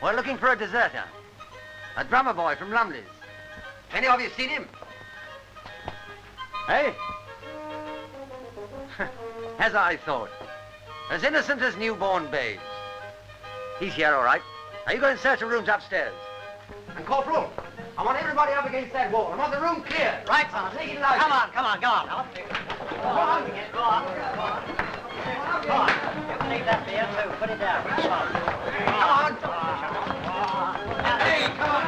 We're looking for a deserter. A drummer boy from Lumley's. Any of you seen him? Hey? As I thought. As innocent as newborn babes. He's here, all right. Now you go and search the rooms upstairs. And Corporal, I want everybody up against that wall. I want the room clear. Right, Sergeant. Take it loud. Come on. Go on. Go on. You can leave that there, too. Put it down. Come on. Hey, come on.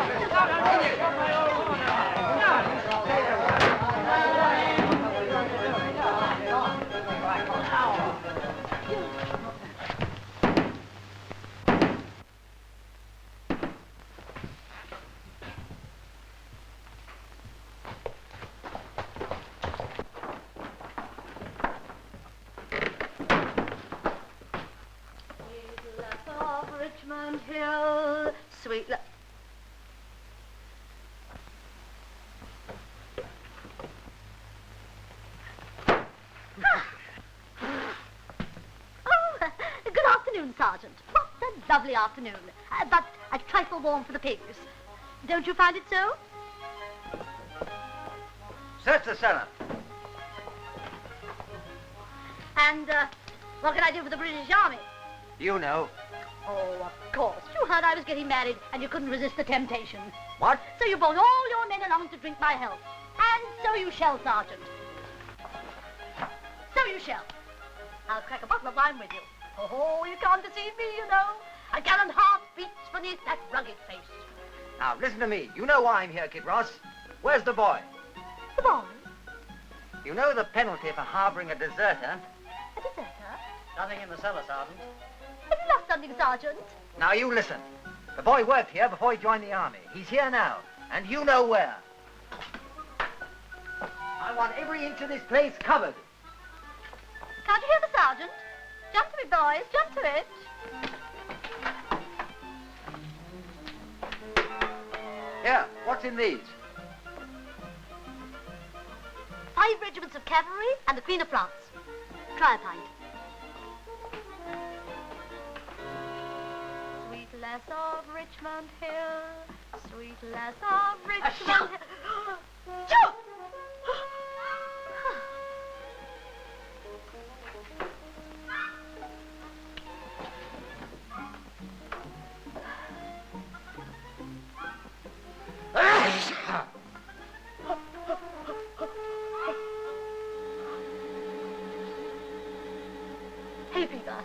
Hill, sweet good afternoon, Sergeant. What a lovely afternoon. But a trifle warm for the pigs. Don't you find it so? Search the cellar. And what can I do for the British Army? You know. Oh, of course. You heard I was getting married and you couldn't resist the temptation. What? So you brought all your men along to drink my health. And so you shall, Sergeant. So you shall. I'll crack a bottle of wine with you. Oh, you can't deceive me, you know. A gallant heart beats beneath that rugged face. Now, listen to me. You know why I'm here, Kid Ross. Where's the boy? The boy? You know the penalty for harboring a deserter? A deserter? Nothing in the cellar, Sergeant. Have you lost something, Sergeant? Now, you listen. The boy worked here before he joined the army. He's here now, and you know where. I want every inch of this place covered. Can't you hear the Sergeant? Jump to it, boys. Jump to it. Here, what's in these? 5 regiments of cavalry and the Queen of France. Try a pint. Sweet lass of Richmond Hill, sweet lass of Richmond Hill. Shoot! Hay fever.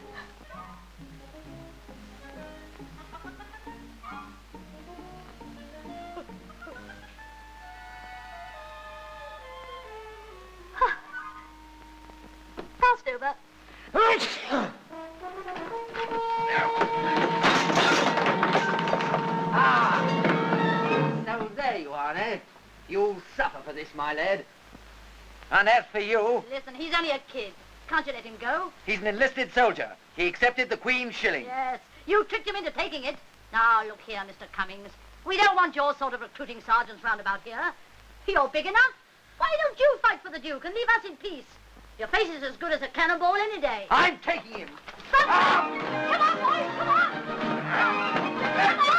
Passed over. So there you are, eh? You'll suffer for this, my lad. And as for you... Listen, he's only a kid. Can't you let him go? He's an enlisted soldier. He accepted the Queen's shilling. Yes. You tricked him into taking it. Now, look here, Mr. Cummings. We don't want your sort of recruiting sergeants round about here. You're big enough. Why don't you fight for the Duke and leave us in peace? Your face is as good as a cannonball any day. I'm taking him. Come on, boys, come on! Come on!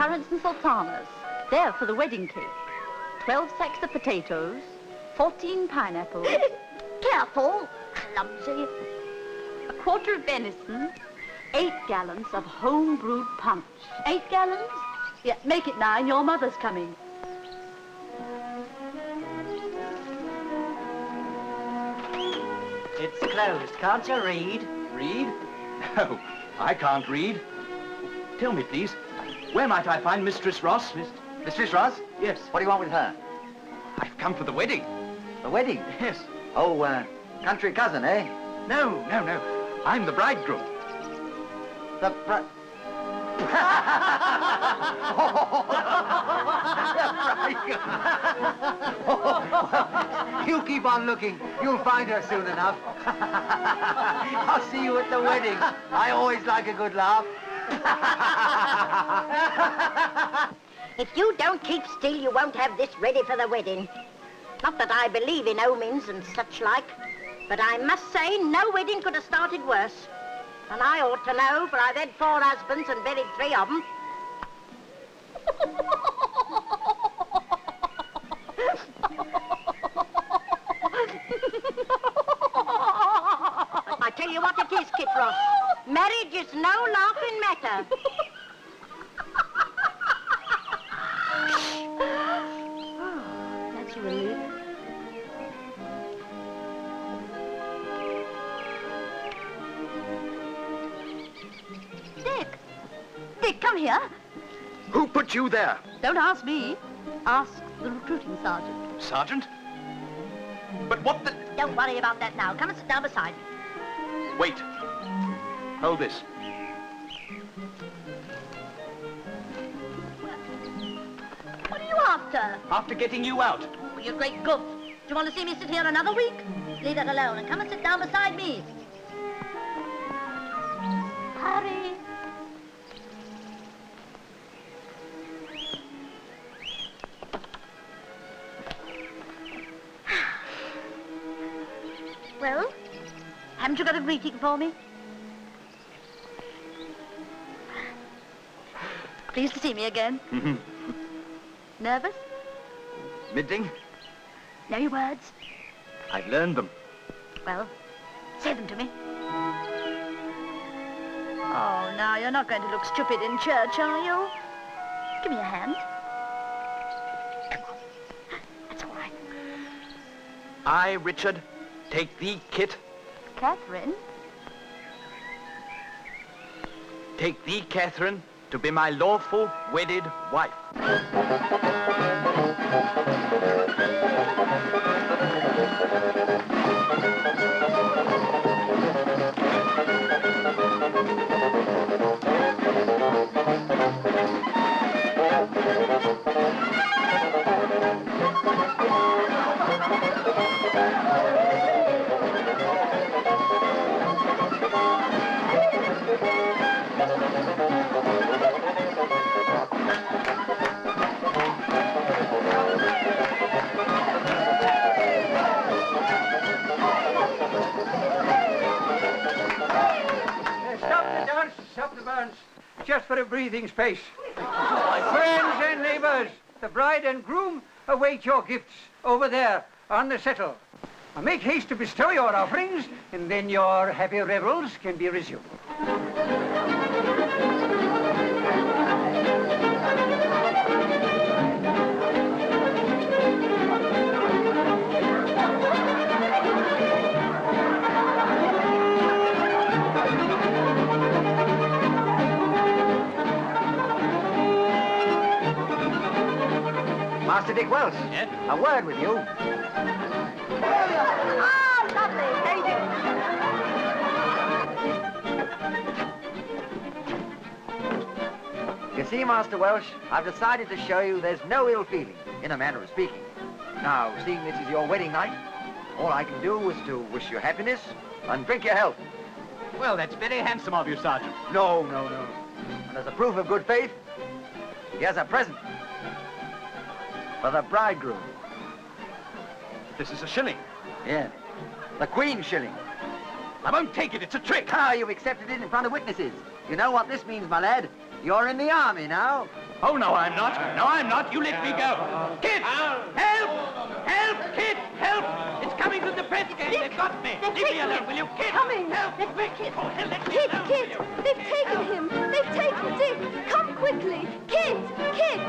currants and sultanas. They're for the wedding cake. 12 sacks of potatoes, 14 pineapples. Careful, clumsy. A quarter of venison, 8 gallons of home-brewed punch. 8 gallons? Yeah, make it 9. Your mother's coming. It's closed. Can't you read? Read? No, I can't read. Tell me, please, where might I find Mistress Ross? Mistress Ross? Yes. What do you want with her? I've come for the wedding. The wedding? Yes. Oh, country cousin, eh? No. I'm the bridegroom. The You keep on looking. You'll find her soon enough. I'll see you at the wedding. I always like a good laugh. If you don't keep still, you won't have this ready for the wedding. Not that I believe in omens and such like, but I must say no wedding could have started worse. And I ought to know, for I've had 4 husbands and buried 3 of them. I tell you what it is, Kit Ross. Marriage is no laughing matter. That's a relief. Dick, come here. Who put you there? Don't ask me. Ask the recruiting sergeant. Sergeant? But what the... Don't worry about that now. Come and sit down beside me. Wait. Hold this. What are you after? After getting you out. Oh, you great goof. Do you want to see me sit here another week? Leave that alone and come and sit down beside me. Hurry. Well, haven't you got a greeting for me? Pleased to see me again. Nervous? Middling? Know your words? I've learned them. Well, say them to me. Oh, now, you're not going to look stupid in church, are you? Give me a hand. Come on. That's all right. I, Richard, take thee, Kit. Catherine? Take thee, Catherine, to be my lawful wedded wife. Stop the dance, just for a breathing space. Friends and neighbours, the bride and groom await your gifts over there on the settle. Now make haste to bestow your offerings, and then your happy revels can be resumed. Master Dick Welch. Yes? A word with you. Ah, lovely. Thank you. You see, Master Welch, I've decided to show you there's no ill feeling, in a manner of speaking. Now, seeing this is your wedding night, all I can do is to wish you happiness and drink your health. Well, that's very handsome of you, Sergeant. No. And as a proof of good faith, here's a present. For the bridegroom. This is a shilling. Yeah. The Queen's shilling. I won't take it. It's a trick. Ah, you've accepted it in front of witnesses. You know what this means, my lad. You're in the army now. Oh, no, I'm not. No, I'm not. You let me go. Kit! Help! Help! Kit! Help! It's Cummings with the press gang. They've got me. Leave me alone, will you? Kit! Cummings! Help! Kit! Oh, hell, let me Kit! alone, Kit! will you? They've taken him! They've taken Dick! Come quickly! Kit! Kit!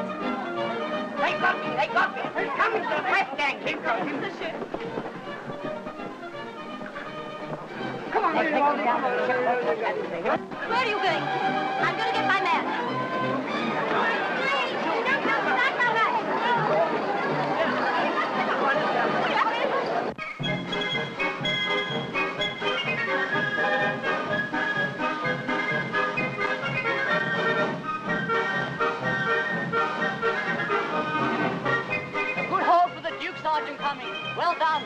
They got me! They got me! Cummings to the press gang! Keep going! The ship! Come on, Where are you going? I'm going to get my man. A good haul for the Duke, Sergeant Cummings. Well done.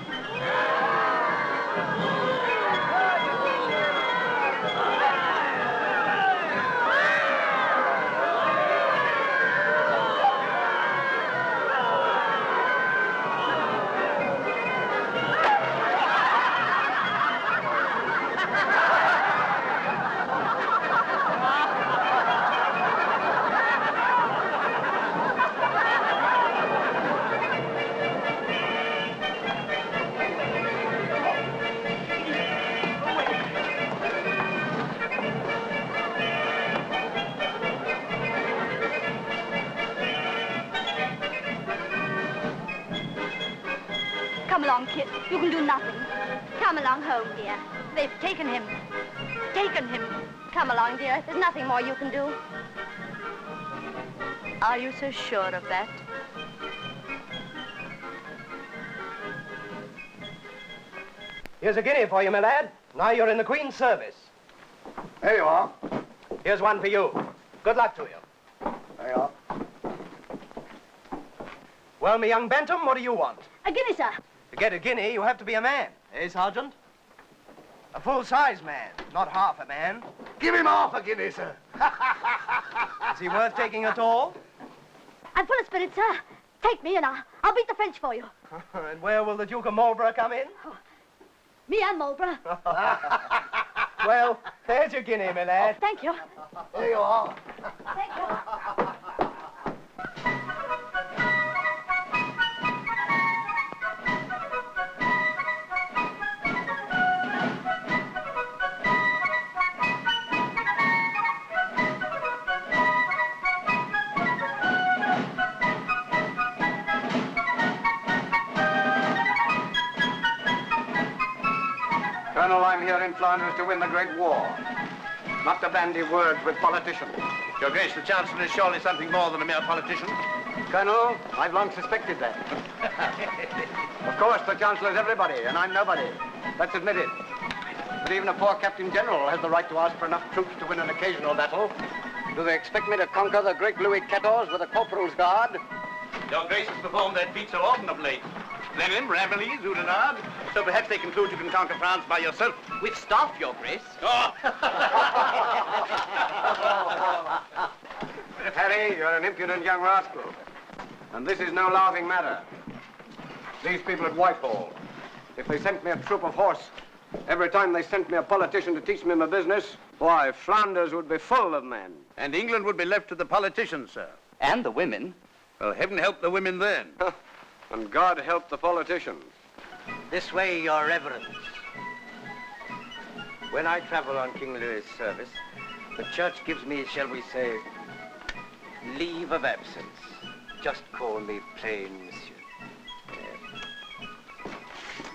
Come along, Kit. You can do nothing. Come along home, dear. They've taken him. Taken him. Come along, dear. There's nothing more you can do. Are you so sure of that? Here's a guinea for you, my lad. Now you're in the Queen's service. There you are. Here's one for you. Good luck to you. There you are. Well, my young bantam, what do you want? A guinea, sir. To get a guinea, you have to be a man. Eh, Sergeant? A full-size man, not half a man. Give him half a guinea, sir. Is he worth taking at all? I'm full of spirit, sir. Take me and I'll beat the French for you. And where will the Duke of Marlborough come in? Me and Marlborough. Well, there's your guinea, my lad. Thank you. There you are. Thank you. Colonel, I'm here in Flanders to win the Great War, not to bandy words with politicians. Your Grace, the Chancellor is surely something more than a mere politician. Colonel, I've long suspected that. Of course, the Chancellor's everybody, and I'm nobody. Let's admit it. But even a poor Captain General has the right to ask for enough troops to win an occasional battle. Do they expect me to conquer the great Louis XIV with a corporal's guard? Your Grace has performed that feat so often of late. Lenin, Rabelais, Oudenarde. So perhaps they conclude you can conquer France by yourself. With staff, Your Grace. Oh. Harry, you're an impudent young rascal. And this is no laughing matter. These people at Whitehall, if they sent me a troop of horse, every time they sent me a politician to teach me my business, why, Flanders would be full of men. And England would be left to the politicians, sir. And the women. Well, heaven help the women then. And God help the politicians. This way, Your Reverence. When I travel on King Louis's service, the church gives me, shall we say, leave of absence. Just call me plain monsieur.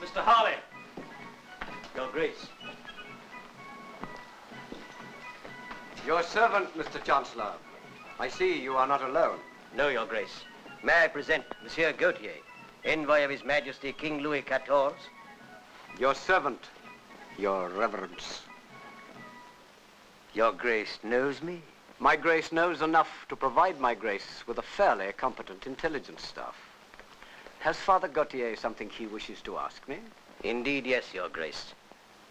Mr. Harley. Your Grace. Your servant, Mr. Chancellor. I see you are not alone. No, Your Grace. May I present Monsieur Gautier, envoy of His Majesty King Louis XIV? Your servant, Your Reverence. Your Grace knows me? My Grace knows enough to provide my Grace with a fairly competent intelligence staff. Has Father Gautier something he wishes to ask me? Indeed, yes, Your Grace.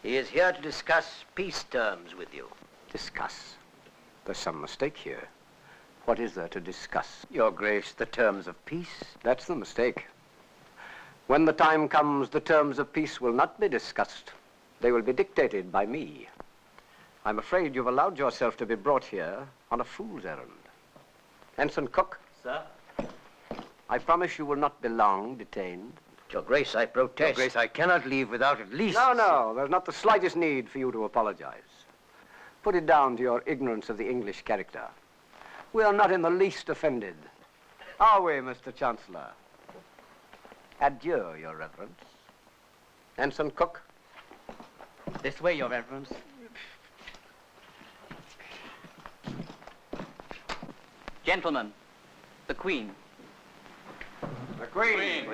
He is here to discuss peace terms with you. Discuss? There's some mistake here. What is there to discuss? Your Grace, the terms of peace. That's the mistake. When the time comes, the terms of peace will not be discussed. They will be dictated by me. I'm afraid you've allowed yourself to be brought here on a fool's errand. Ensign Cook, Sir? I promise you will not be long detained. Your Grace, I protest. Your Grace, I cannot leave without at least... No, there's not the slightest need for you to apologize. Put it down to your ignorance of the English character. We are not in the least offended. Are we, Mr. Chancellor? Adieu, Your Reverence. Ensign Cook? This way, Your Reverence. Gentlemen, the Queen. The Queen.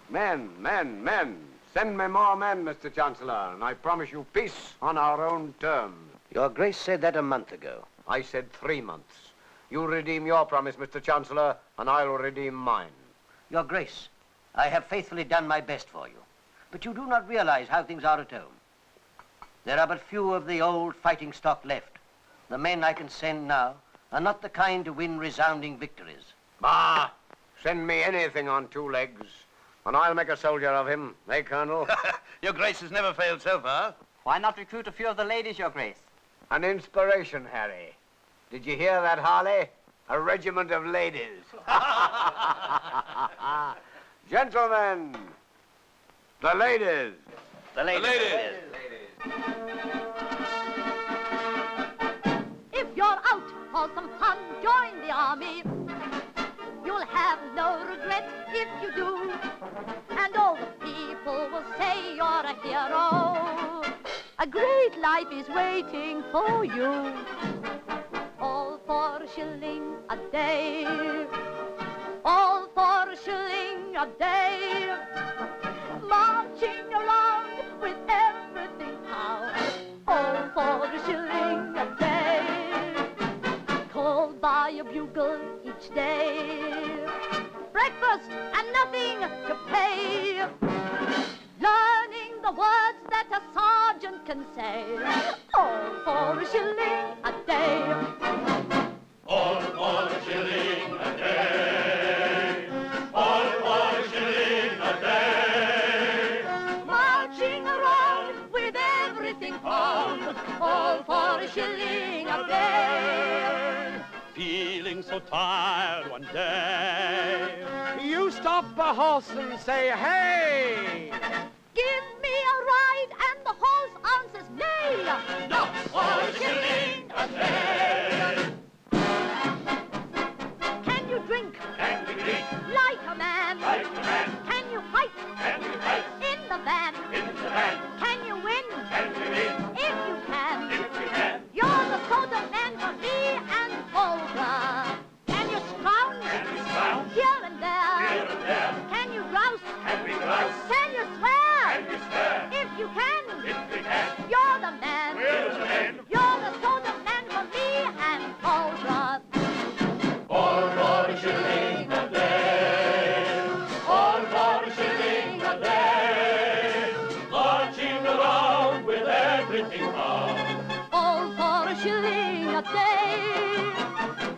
Men. Send me more men, Mr. Chancellor, and I promise you peace on our own terms. Your Grace said that a month ago. I said 3 months. You redeem your promise, Mr. Chancellor, and I'll redeem mine. Your Grace, I have faithfully done my best for you. But you do not realize how things are at home. There are but few of the old fighting stock left. The men I can send now are not the kind to win resounding victories. Bah! Send me anything on 2 legs, and I'll make a soldier of him. Eh, Colonel? Your Grace has never failed so far. Why not recruit a few of the ladies, Your Grace? An inspiration, Harry. Did you hear that, Harley? A regiment of ladies. Gentlemen, the ladies. The ladies. If you're out for some fun, join the army. You'll have no regret if you do. And all the people will say you're a hero. A great life is waiting for you. All for a shilling a day. All for a shilling a day. Marching around with everything out. All for a shilling a day. Called by a bugle each day. Breakfast and nothing to pay. Learning the words that a sergeant can say. All for a shilling a day. All for a shilling a day. All for a shilling a day. Marching around with everything found. All for a shilling a day. Feeling so tired one day. You stop a horse and say, hey! Give me a ride and the horse answers nay. Not for a shilling a day. Can you drink Can we drink like a man? like a man? Can you fight Can we fight in the van? in the van? Can you win Can we win if you can? if we can? You're the sort of man for me and Volga. Can you scrounge Can we scrounge here and there? here and there? Can you grouse? Can we grouse? Can you swear? Can we swear If you can, if we can? you're the man. We're the men. You're the sort of man for me and Volga. All for a shilling a day. All for a shilling a day. Marching around with everything found. All for a shilling a day.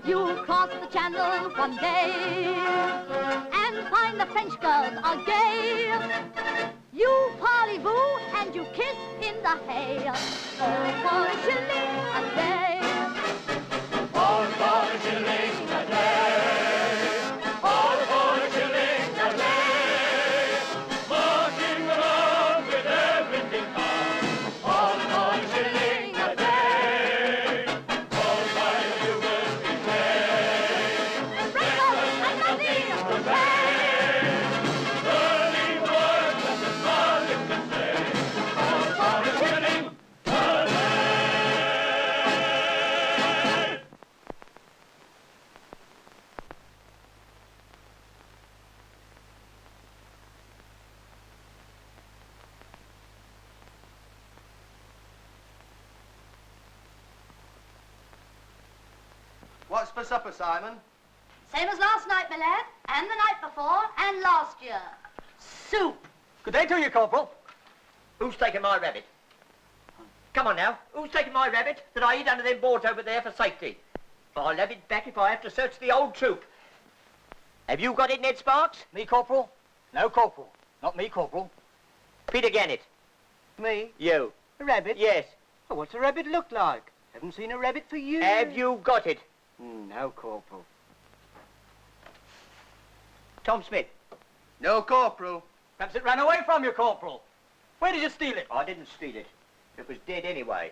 You cross the channel one day and find the French girls are gay. You parley-vous and you kiss in the hay. All for a shilling a day. All for a shilling a day. All for a shilling a day. Marching around with everything found. All for a shilling a day. All by the bugles we play. Breakfast and nothing to pay. Learning the words that the sergeant can say. All for a shilling a day. What's for supper, Simon? Same as last night, my lad, and the night before, and last year. Soup. Good day to you, Corporal. Who's taken my rabbit? Come on now, who's taken my rabbit that I eat under them boards over there for safety? I'll have it back if I have to search the old troop. Have you got it, Ned Sparks? Me, Corporal? No, Corporal. Not me, Corporal. Peter Gannett. Me? You. A rabbit? Yes. Oh, what's a rabbit look like? Haven't seen a rabbit for years. Have you got it? No, Corporal. Tom Smith. No, Corporal. Perhaps it ran away from you, Corporal. Where did you steal it? I didn't steal it. It was dead anyway.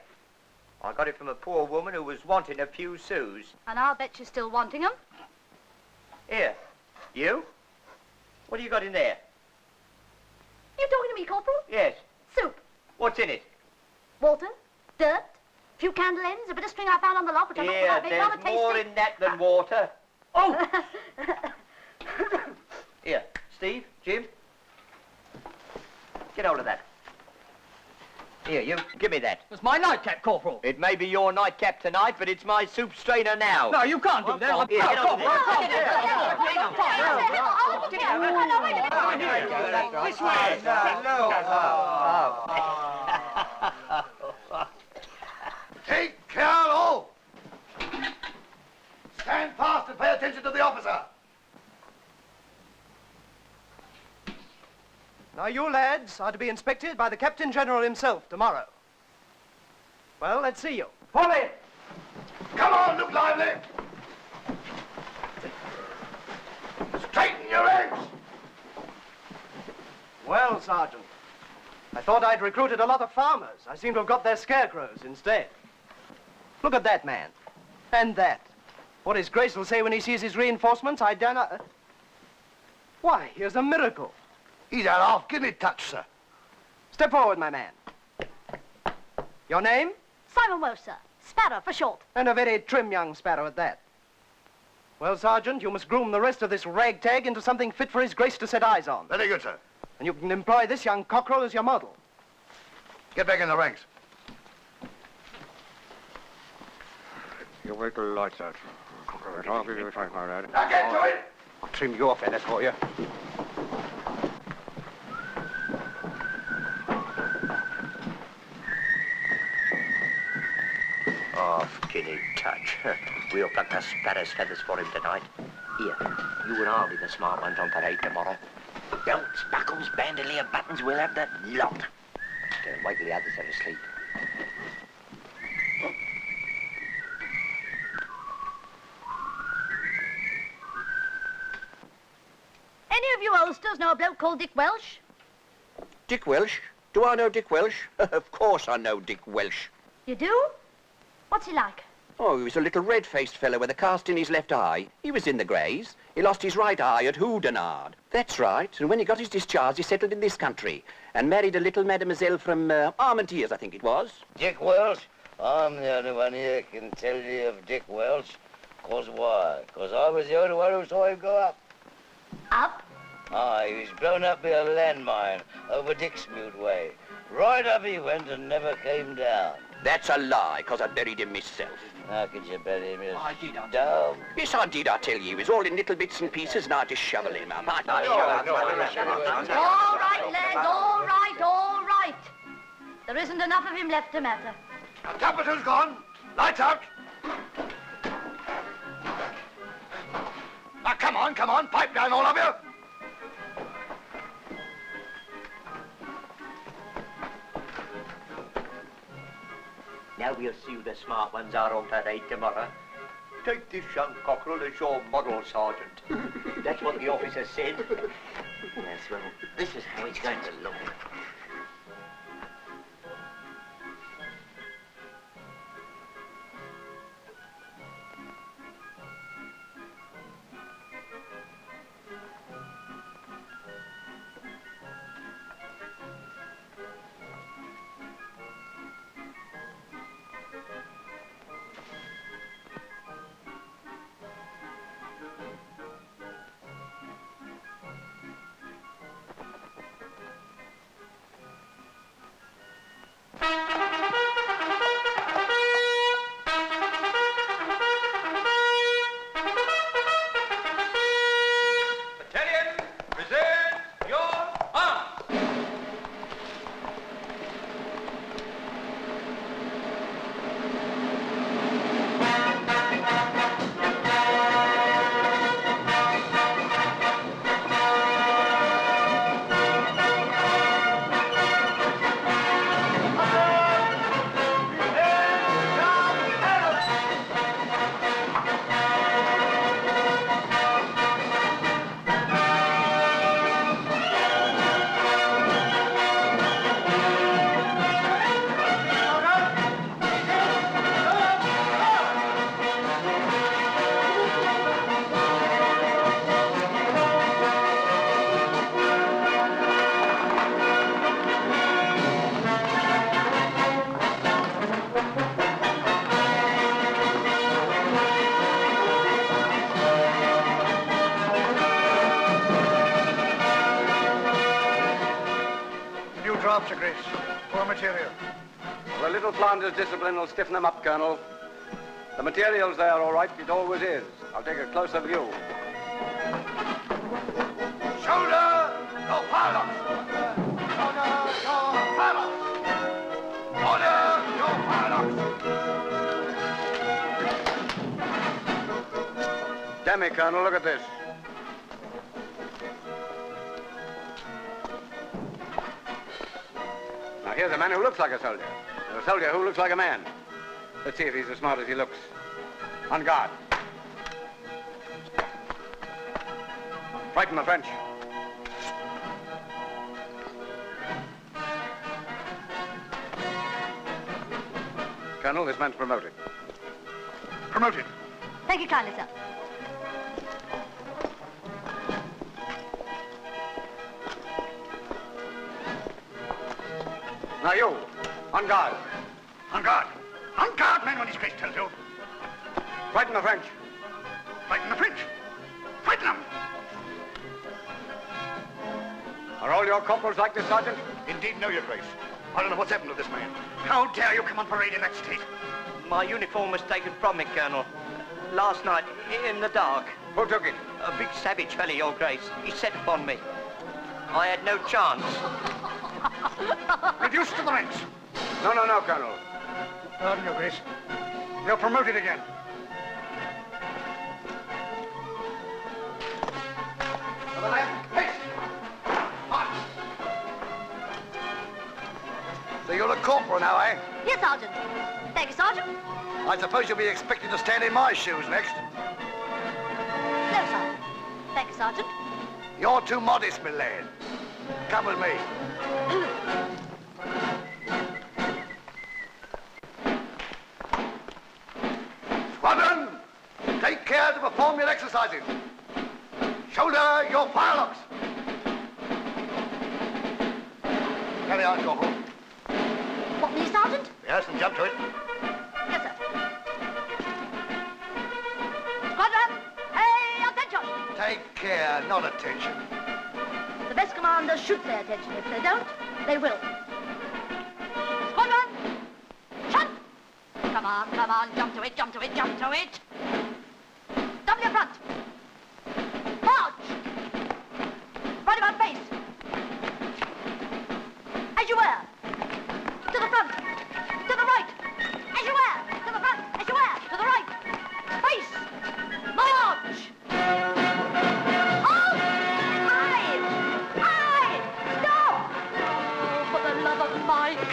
I got it from a poor woman who was wanting a few sous. And I'll bet you're still wanting them. Here. You? What have you got in there? You talking to me, Corporal? Yes. Soup, What's in it? water, dirt, a few candle ends, a bit of string I found on the loft, which I Here, looked there's rather tasty. more in that than water. Oh! Here, Steve, Jim. Get hold of that. Here, you, give me that. It's my nightcap, Corporal. It may be your nightcap tonight, but it's my soup strainer now. No, you can't do that. Here, get hold of This way. Take care, all! Stand fast and pay attention to the officer. Now, you lads are to be inspected by the Captain General himself tomorrow. Well, let's see you. Pull it! Come on, look lively! Straighten your legs! Well, Sergeant, I thought I'd recruited a lot of farmers. I seem to have got their scarecrows instead. Look at that man. And that. What his Grace will say when he sees his reinforcements, I dare not... Why, here's a miracle. He's had half guinea touch, sir. Step forward, my man. Your name? Simon Welsh, sir. Sparrow for short. And a very trim young sparrow at that. Well, Sergeant, you must groom the rest of this ragtag into something fit for his Grace to set eyes on. Very good, sir. And you can employ this young cockerel as your model. Get back in the ranks. You wait till the lights out. I'll give you a try, my lad. Now get to it! I'll trim your feathers for you. Half guinea touch. We'll pluck the sparrow's feathers for him tonight. Here, you and I'll be the smart ones on parade tomorrow. Belts, buckles, bandolier, buttons, we'll have the lot. Don't wait till the others are asleep. Any of you oldsters know a bloke called Dick Welch? Dick Welch? Do I know Dick Welch? Of course I know Dick Welch. You do? What's he like? Oh, he was a little red-faced fellow with a cast in his left eye. He was in the Greys. He lost his right eye at Undaunted. That's right. And when he got his discharge, he settled in this country and married a little mademoiselle from Armentiers, I think it was. Dick Welch? I'm the only one here can tell you of Dick Welch. 'Cause why? 'Cause I was the only one who saw him go up. Up? Aye, he was blown up by a landmine over Dixmude way. Right up he went and never came down. That's a lie, 'cause I buried him myself. How could you bury him? I did, Down. Yes, I did, I tell you. He was all in little bits and pieces, and I just shovel him up. All right, lads, all right, all right. There isn't enough of him left to matter. The temperature's gone. Lights out. Now, come on. Pipe down, all of you. Now we'll see who the smart ones are on parade tomorrow. Take this young cockerel as your model, Sergeant. That's what the officer said. Yes, well, this is how it's going to look. after, Grace? Poor material. Well, a little Flanders discipline will stiffen them up, Colonel. The material's there, all right. It always is. I'll take a closer view. Shoulder your pilots! Shoulder your pilots! Order your pilots! Damn me, Colonel, look at this. Now, here's a man who looks like a soldier. And a soldier who looks like a man. Let's see if he's as smart as he looks. On guard. Frighten the French. Colonel, this man's promoted. Promoted. Thank you kindly, sir. Now you, on guard. On guard. On guard, men, when his grace tells you. Frighten the French. Frighten the French. Frighten them. Are all your corporals like this, Sergeant? Indeed, no, your grace. I don't know what's happened to this man. How dare you come on parade in that state? My uniform was taken from me, Colonel. Last night, in the dark. Who took it? A big savage fellow, your grace. He set upon me. I had no chance. Reduced to the ranks. No, Colonel. Pardon, your grace. You're promoted again. To the left. Haste. March. So you're a corporal now, eh? Yes, Sergeant. Thank you, Sergeant. I suppose you'll be expected to stand in my shoes next. No, Sergeant. Thank you, Sergeant. You're too modest, my lad. Come with me. Squadron, take care to perform your exercises. Shoulder your firelocks. Carry on, Corporal. What, me, Sergeant? Yes, and jump to it. Yes, sir. Squadron, hey, attention! Take care, not attention. The best commanders shoot their attention. If they don't, they will. Squadron, shut! Come on, jump to it, jump to it, jump to it. Double your front. March! Right about face. As you were. To the front. To the right. As you were. To the front. As you were. To the right. Face. March! Halt! Hide! Stop! Oh, for the love of Mike.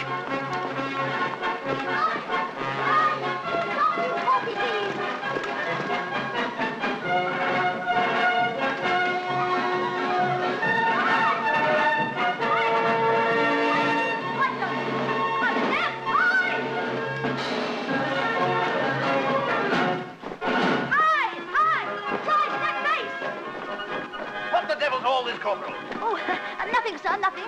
Stop, you coffee thieves! What the devil's all this, Corporal? Oh, nothing, sir, nothing.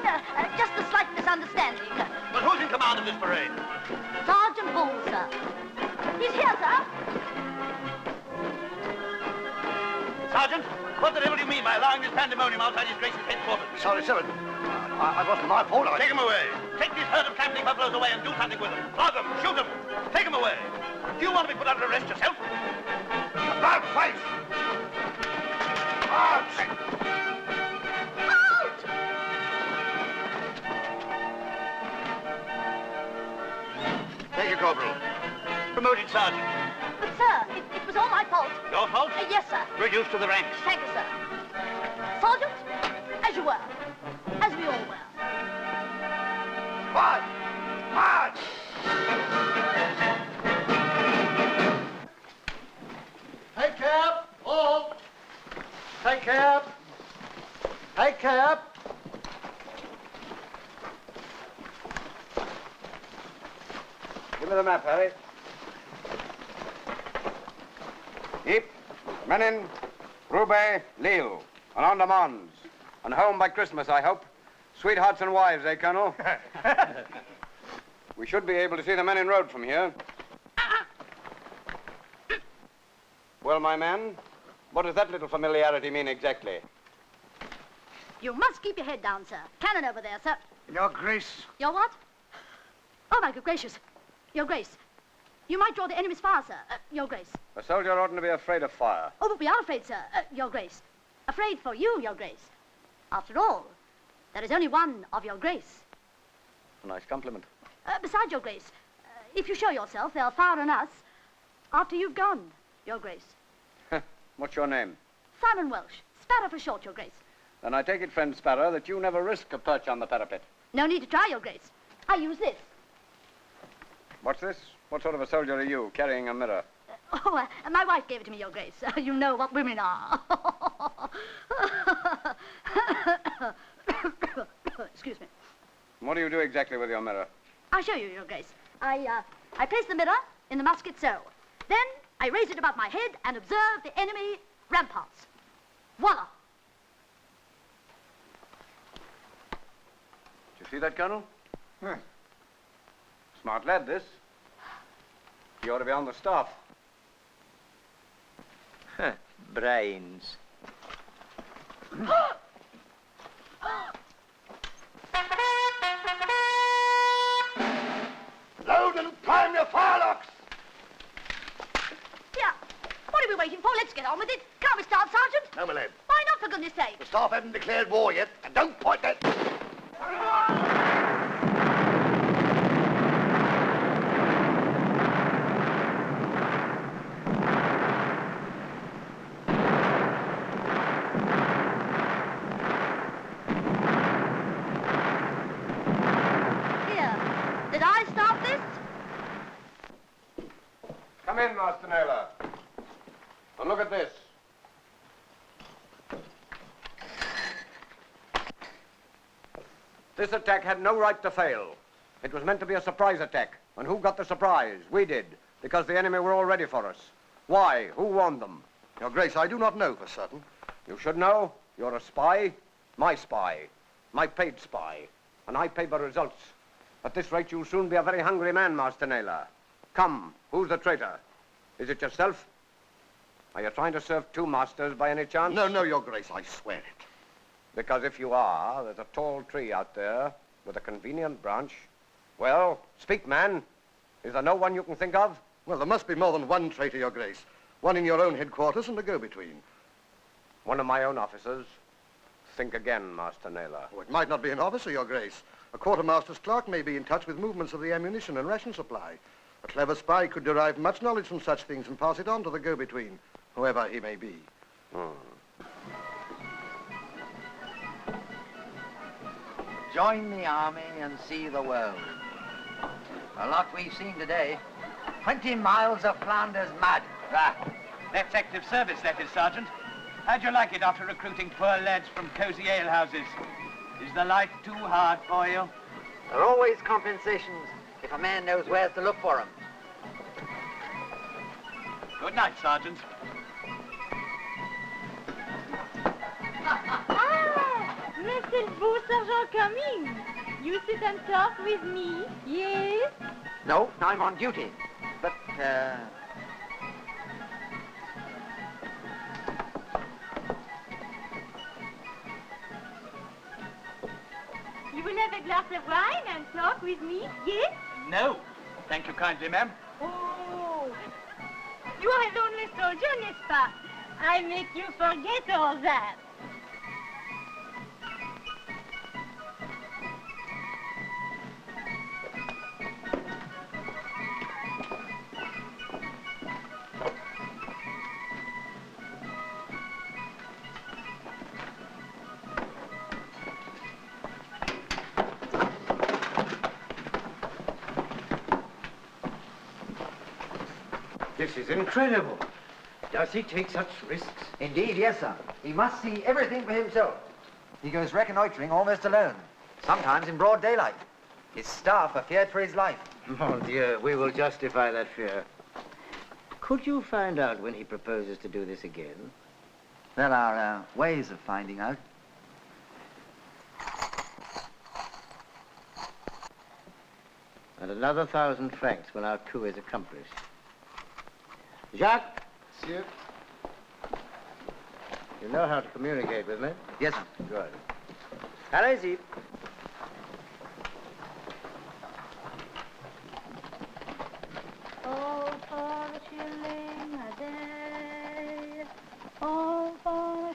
Just a slight misunderstanding. But who's in command of this parade? Sergeant Bull, sir. He's here, sir. Sergeant, what the devil do you mean by allowing this pandemonium outside His Grace's headquarters? Sorry, sir. I wasn't my fault. Take them away. Take this herd of trampling buffaloes away and do something with them. Flog them, shoot them. Take them away. Do you want to be put under arrest yourself? About face! March! Out! Thank you, Corporal. Promoted Sergeant. But, sir, it was all my fault. Your fault? Yes, sir. Reduced to the ranks. Thank you, sir. Sergeant, as you were. As we all were. March! March! Take cap, all. Take cap. Take cap. Give me the map, Harry. Yep. Menin, Roubaix, Lille, and Andaman's. And home by Christmas, I hope. Sweethearts and wives, eh, Colonel? We should be able to see the Menin Road from here. Well, my man, what does that little familiarity mean exactly? You must keep your head down, sir. Cannon over there, sir. Your Grace. Your what? Oh, my good gracious. Your Grace. You might draw the enemy's fire, sir. Your Grace. A soldier oughtn't to be afraid of fire. Oh, but we are afraid, sir. Your Grace. Afraid for you, Your Grace. After all, there is only one of Your Grace. A nice compliment. Besides, Your Grace, if you show yourself, they'll fire on us after you've gone, Your Grace. What's your name? Simon Welch. Sparrow for short, Your Grace. Then I take it, friend Sparrow, that you never risk a perch on the parapet. No need to try, Your Grace. I use this. What's this? What sort of a soldier are you, carrying a mirror? My wife gave it to me, Your Grace. You know what women are. Excuse me. What do you do exactly with your mirror? I'll show you, Your Grace. I place the mirror in the musket so. Then I raise it above my head and observe the enemy ramparts. Voila! Did you see that, Colonel? Smart lad, this. He ought to be on the staff. Brains. Load and prime your firelocks! Yeah. What are we waiting for? Let's get on with it. Can't we start, Sergeant? No, my lad. Why not, for goodness sake? The staff haven't declared war yet, and don't point that... Come in, Master Naylor. And look at this. This attack had no right to fail. It was meant to be a surprise attack. And who got the surprise? We did, because the enemy were all ready for us. Why? Who warned them? Your Grace, I do not know for certain. You should know. You're a spy, my paid spy. And I pay by results. At this rate, you'll soon be a very hungry man, Master Naylor. Come, who's the traitor? Is it yourself? Are you trying to serve two masters by any chance? No, Your Grace, I swear it. Because if you are, there's a tall tree out there with a convenient branch. Well, speak, man. Is there no one you can think of? Well, there must be more than one traitor, Your Grace. One in your own headquarters and a go-between. One of my own officers. Think again, Master Naylor. Oh, it might not be an officer, Your Grace. A quartermaster's clerk may be in touch with movements of the ammunition and ration supply. A clever spy could derive much knowledge from such things and pass it on to the go-between, whoever he may be. Join the army and see the world. A lot we've seen today. 20 miles of Flanders mud. Ah, that's active service, that is, Sergeant. How'd you like it after recruiting poor lads from cosy alehouses? Is the life too hard for you? There are always compensations if a man knows where to look for them. Good night, Sergeant. Mais c'est le beau Sergeant Cummings. You sit and talk with me, yes? No, I'm on duty. But, You will have a glass of wine and talk with me, yes? No. Thank you kindly, ma'am. Oh, you are a lonely soldier, n'est-ce pas? I make you forget all that. This is incredible. Does he take such risks? indeed, yes, sir. He must see everything for himself. He goes reconnoitering almost alone, sometimes in broad daylight. His staff are feared for his life. Mon Dieu, we will justify that fear. Could you find out when he proposes to do this again? There are ways of finding out. And another 1,000 francs when our coup is accomplished. Jacques? Monsieur? You know how to communicate with me? Yes, sir. Good. Allez-y.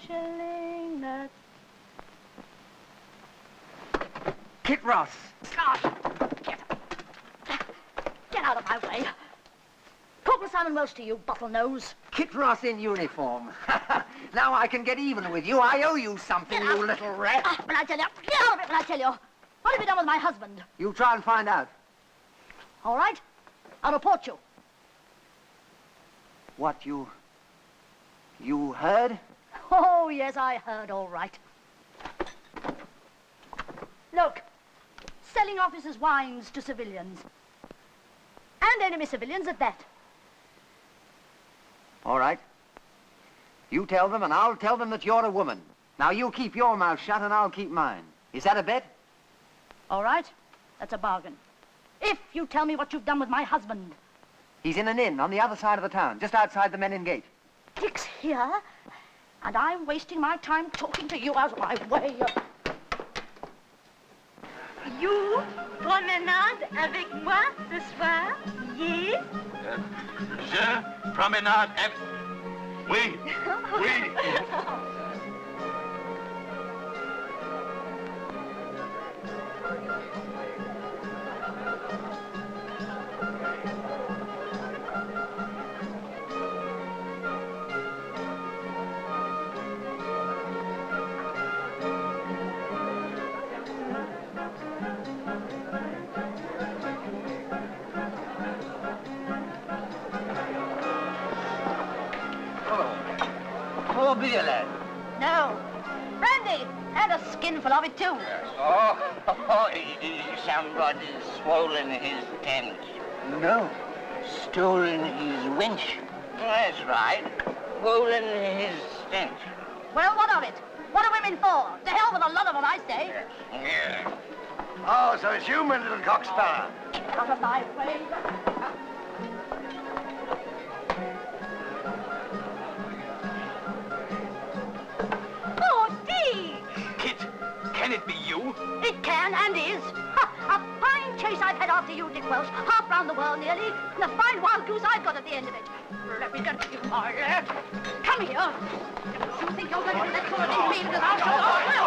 shilling, that's... Kit Ross. Gosh, get out of my way. Corporal Simon Welch to you, bottlenose. Kit Ross in uniform. Now I can get even with you. I owe you something, you little rat. When I tell you, get out of it when I tell you. What have you done with my husband? You try and find out. All right, I'll report you. What, you heard? Oh, yes, I heard all right. Look, selling officers' wives to civilians. And enemy civilians at that. All right. You tell them and I'll tell them that you're a woman. Now you keep your mouth shut and I'll keep mine. Is that a bet? All right, that's a bargain. If you tell me what you've done with my husband. He's in an inn on the other side of the town, just outside the Menin Gate. Dick's here, and I'm wasting my time talking to you out of my way. You promenade avec moi ce soir? Yes? Je promenade avec... Oui, oui. Oh, beer, lad. No. Brandy, and a skinful of it, too. He sounds like he's swollen his tent. No, stolen his wench. That's right. Swollen his tent. Well, what of it? What are women for? To hell with a lot of them, I say. Yeah. Oh, so it's you, my little cocksparrow. Out of my way. Can it be you? It can and is. Ha, a fine chase I've had after you, Dick Welch. Half round the world nearly. And a fine wild goose I've got at the end of it. Let me get you, my lad. Come here. Don't you think you're going to do that sort of thing to me because I'll show you.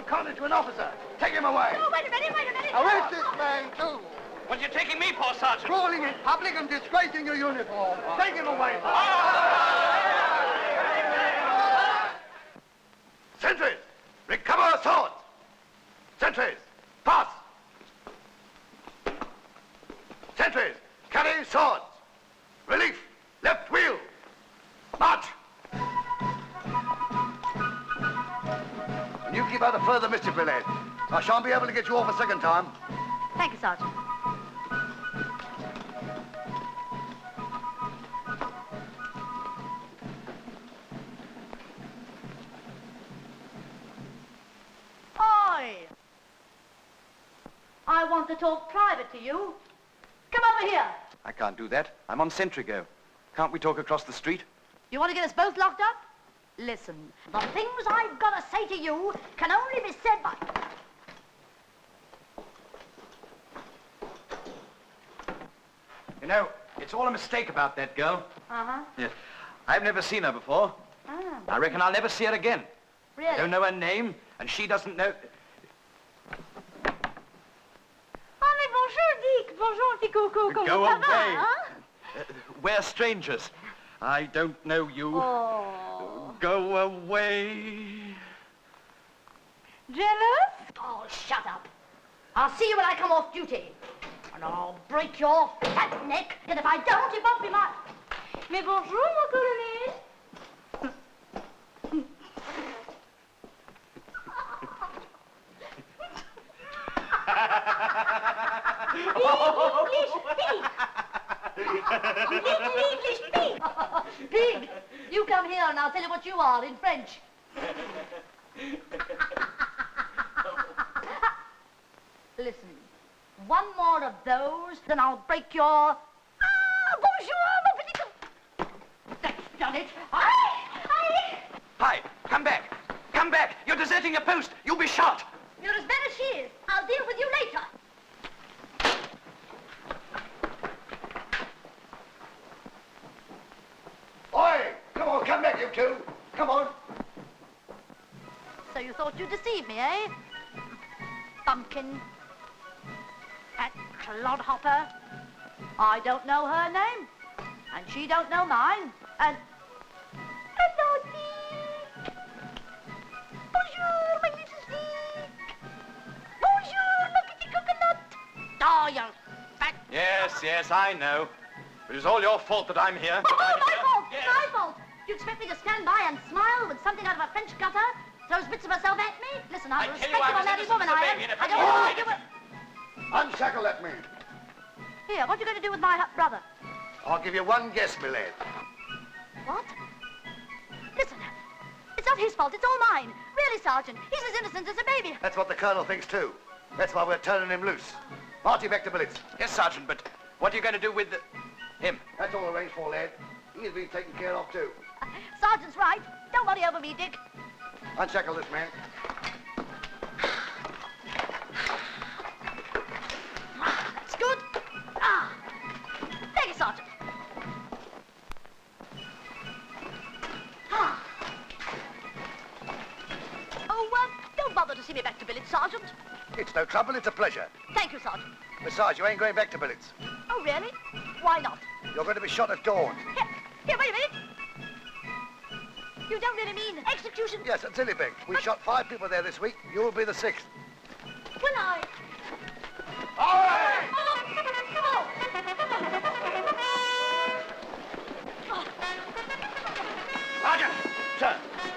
Courtneidge to an officer. Take him away. Oh, wait a minute. Arrest this man, too. What are you taking me for, Sergeant? Crawling in public and disgracing your uniform. Take him away. Sentries, recover swords. Sentries, pass. Sentries, carry swords. Relief, left wheel. March. And you keep out of further mischief, lad. I shan't be able to get you off a second time. Thank you, Sergeant. Oi! I want to talk private to you. Come over here. I can't do that. I'm on sentry go. Can't we talk across the street? You want to get us both locked up? Listen, the things I've got to say to you can only be said by... You know, it's all a mistake about that girl. Uh-huh. Yes. I've never seen her before. Ah. I reckon I'll never see her again. Really? Don't know her name, and she doesn't know... Oh, mais bonjour, Dick. Bonjour, petit coco. Comment Go ça away. va, hein? We're strangers. I don't know you. Oh. Go away. Jealous? Oh, shut up. I'll see you when I come off duty. And I'll break your fat neck. And if I don't, it won't be my... Mais bonjour, mon colonel. Pig, you come here and I'll tell you what you are in French. Listen, one more of those, then I'll break your... Bonjour, mon petit... That's done it. Hi, come back. Come back. You're deserting your post. You'll be shot. You're as bad as she is. I'll deal with you later. Oi! Come on, come back, you two. Come on. So you thought you'd deceive me, eh? Bumpkin. That clodhopper. I don't know her name. And she don't know mine. And... Hello, Dick. Bonjour, my little Dick. Bonjour, my petit coconut. Oh, you fat... Yes, I know. It is all your fault that I'm here. Oh, my fault! Yes. My fault! Do you expect me to stand by and smile with something out of a French gutter? Throws bits of herself at me? Listen, I'm a respectable married woman, I am. I don't want to do it. Unshackle that man. Here, what are you going to do with my brother? I'll give you one guess, my lad. What? Listen, it's not his fault, it's all mine. Really, Sergeant, he's as innocent as a baby. That's what the Colonel thinks, too. That's why we're turning him loose. Marty, back to billets. Yes, Sergeant, but what are you going to do with him? That's all arranged for, lad. He's been taken care of, too. Sergeant's right. Don't worry over me, Dick. Unshackle this man. That's good. Ah. Thank you, Sergeant. Ah. Oh, don't bother to see me back to billets, Sergeant. It's no trouble, it's a pleasure. Thank you, Sergeant. Besides, you ain't going back to billets. Oh, really? Why not? You're going to be shot at dawn. Here, wait a minute. You don't really mean execution? Yes, at Zillibeg. We shot 5 people there this week. You'll be the 6th. Will I? All right! Sergeant! Sir,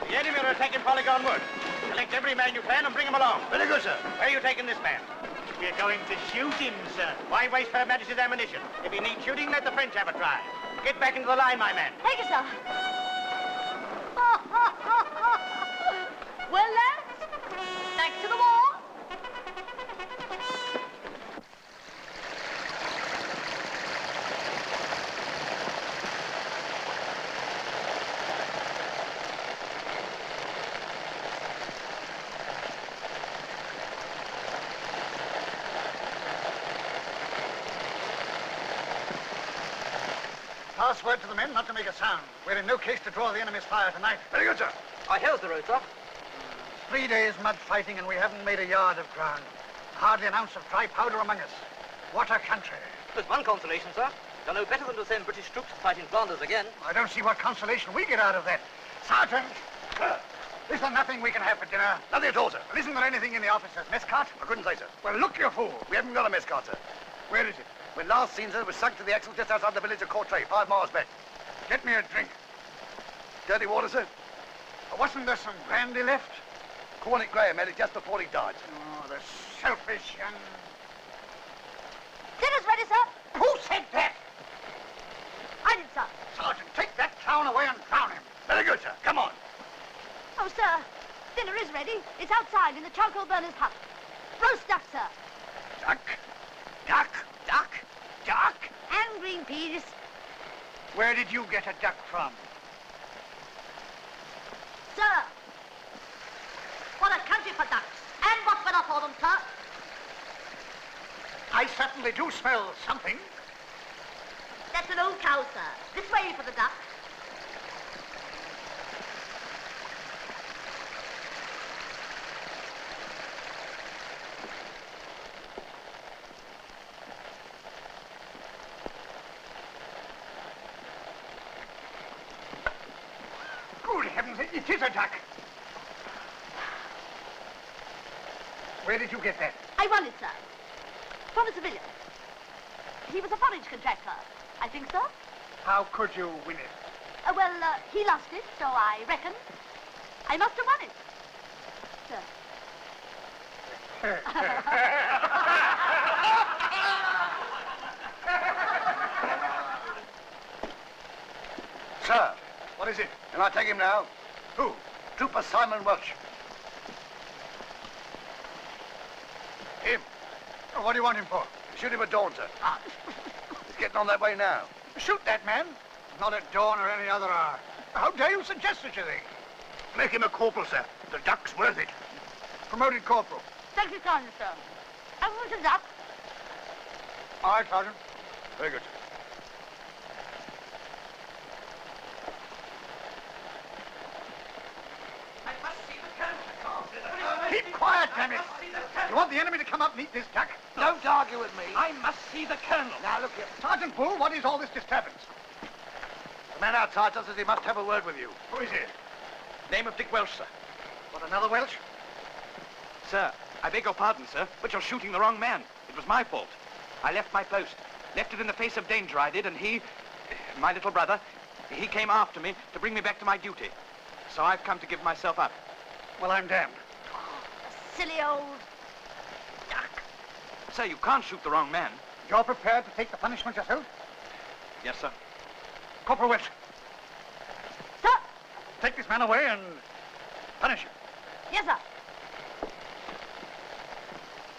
the enemy are attacking Polygon Wood. Select every man you can and bring him along. Very good, sir. Where are you taking this man? We're going to shoot him, sir. Why waste Her Majesty's ammunition? If he needs shooting, let the French have a try. Get back into the line, my man. Thank you, sir. Well, lads, back to the war. Pass word to the men not to make a sound. We're in no case to draw the enemy's fire tonight. Very good, sir. How's the road, sir? 3 days mud fighting and we haven't made a yard of ground. Hardly an ounce of dry powder among us. What a country. There's one consolation, sir. You're no better than to send British troops to fight in Flanders again. I don't see what consolation we get out of that. Sergeant! Is there nothing we can have for dinner? Nothing at all, sir. Well, isn't there anything in the officer's mess cart? I couldn't say, sir. Well, look, you fool. We haven't got a mess cart, sir. Where is it? When last seen, sir, it was sunk to the axle just outside the village of Courtneidge, 5 miles back. Get me a drink. Dirty water, sir? Wasn't there some brandy left? Cornet Graham had it just before he died, sir. Oh, the selfish young... Dinner's ready, sir. Who said that? I did, sir. Sergeant, take that clown away and drown him. Very good, sir. Come on. Oh, sir, dinner is ready. It's outside in the charcoal burner's hut. Roast duck, sir. Duck? Duck? Duck? Duck? And green peas. Where did you get a duck from? Sir, what a country for ducks. And what weather for them, sir. I certainly do smell something. That's an old cow, sir. This way for the duck. Good heavens, it is a duck. Where did you get that? I won it, sir. From a civilian. He was a forage contractor. I think so. How could you win it? He lost it, so I reckon I must have won it. Sir. Sir, what is it? Can I take him now? Who? Trooper Simon Welch. Him? Oh, what do you want him for? Shoot him at dawn, sir. He's getting on that way now. Shoot that man. Not at dawn or any other hour. How dare you suggest such a thing? Make him a corporal, sir. The duck's worth it. Promoted corporal. Thank you kindly, sir. I want a duck. All right, Sergeant. Very good. Keep quiet, damn it! You want the enemy to come up and eat this duck? Don't argue with me. I must see the colonel. Now, look here. Sergeant Bull, what is all this disturbance? The man outside says he must have a word with you. Who is he? Name of Dick Welch, sir. What, another Welch? Sir, I beg your pardon, sir, but you're shooting the wrong man. It was my fault. I left my post. Left it in the face of danger, I did, and he, my little brother, he came after me to bring me back to my duty. So I've come to give myself up. Well, I'm damned. Silly old duck. Sir, you can't shoot the wrong man. You're prepared to take the punishment yourself? Yes, sir. Corporal Welch, Sir. take this man away and punish him. Yes, sir.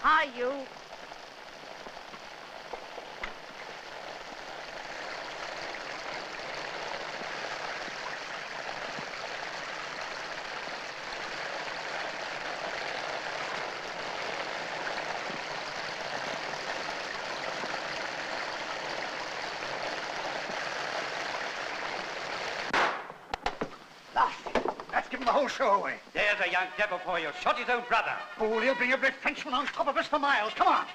Hi, you. That's giving the whole show away. There's a young devil for you. Shot his own brother. Fool, he'll bring every Frenchman on top of us for miles. Come on.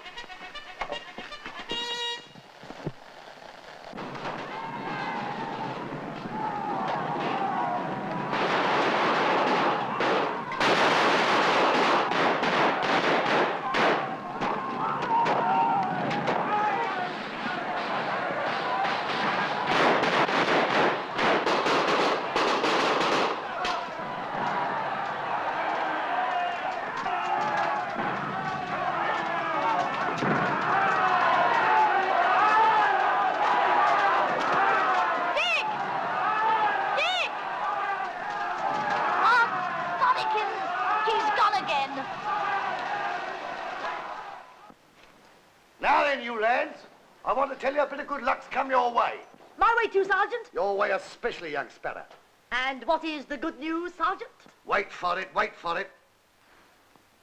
Now then, you lads, I want to tell you a bit of good luck's come your way. My way too, Sergeant. Your way especially, young sparrow. And what is the good news, Sergeant? Wait for it, wait for it.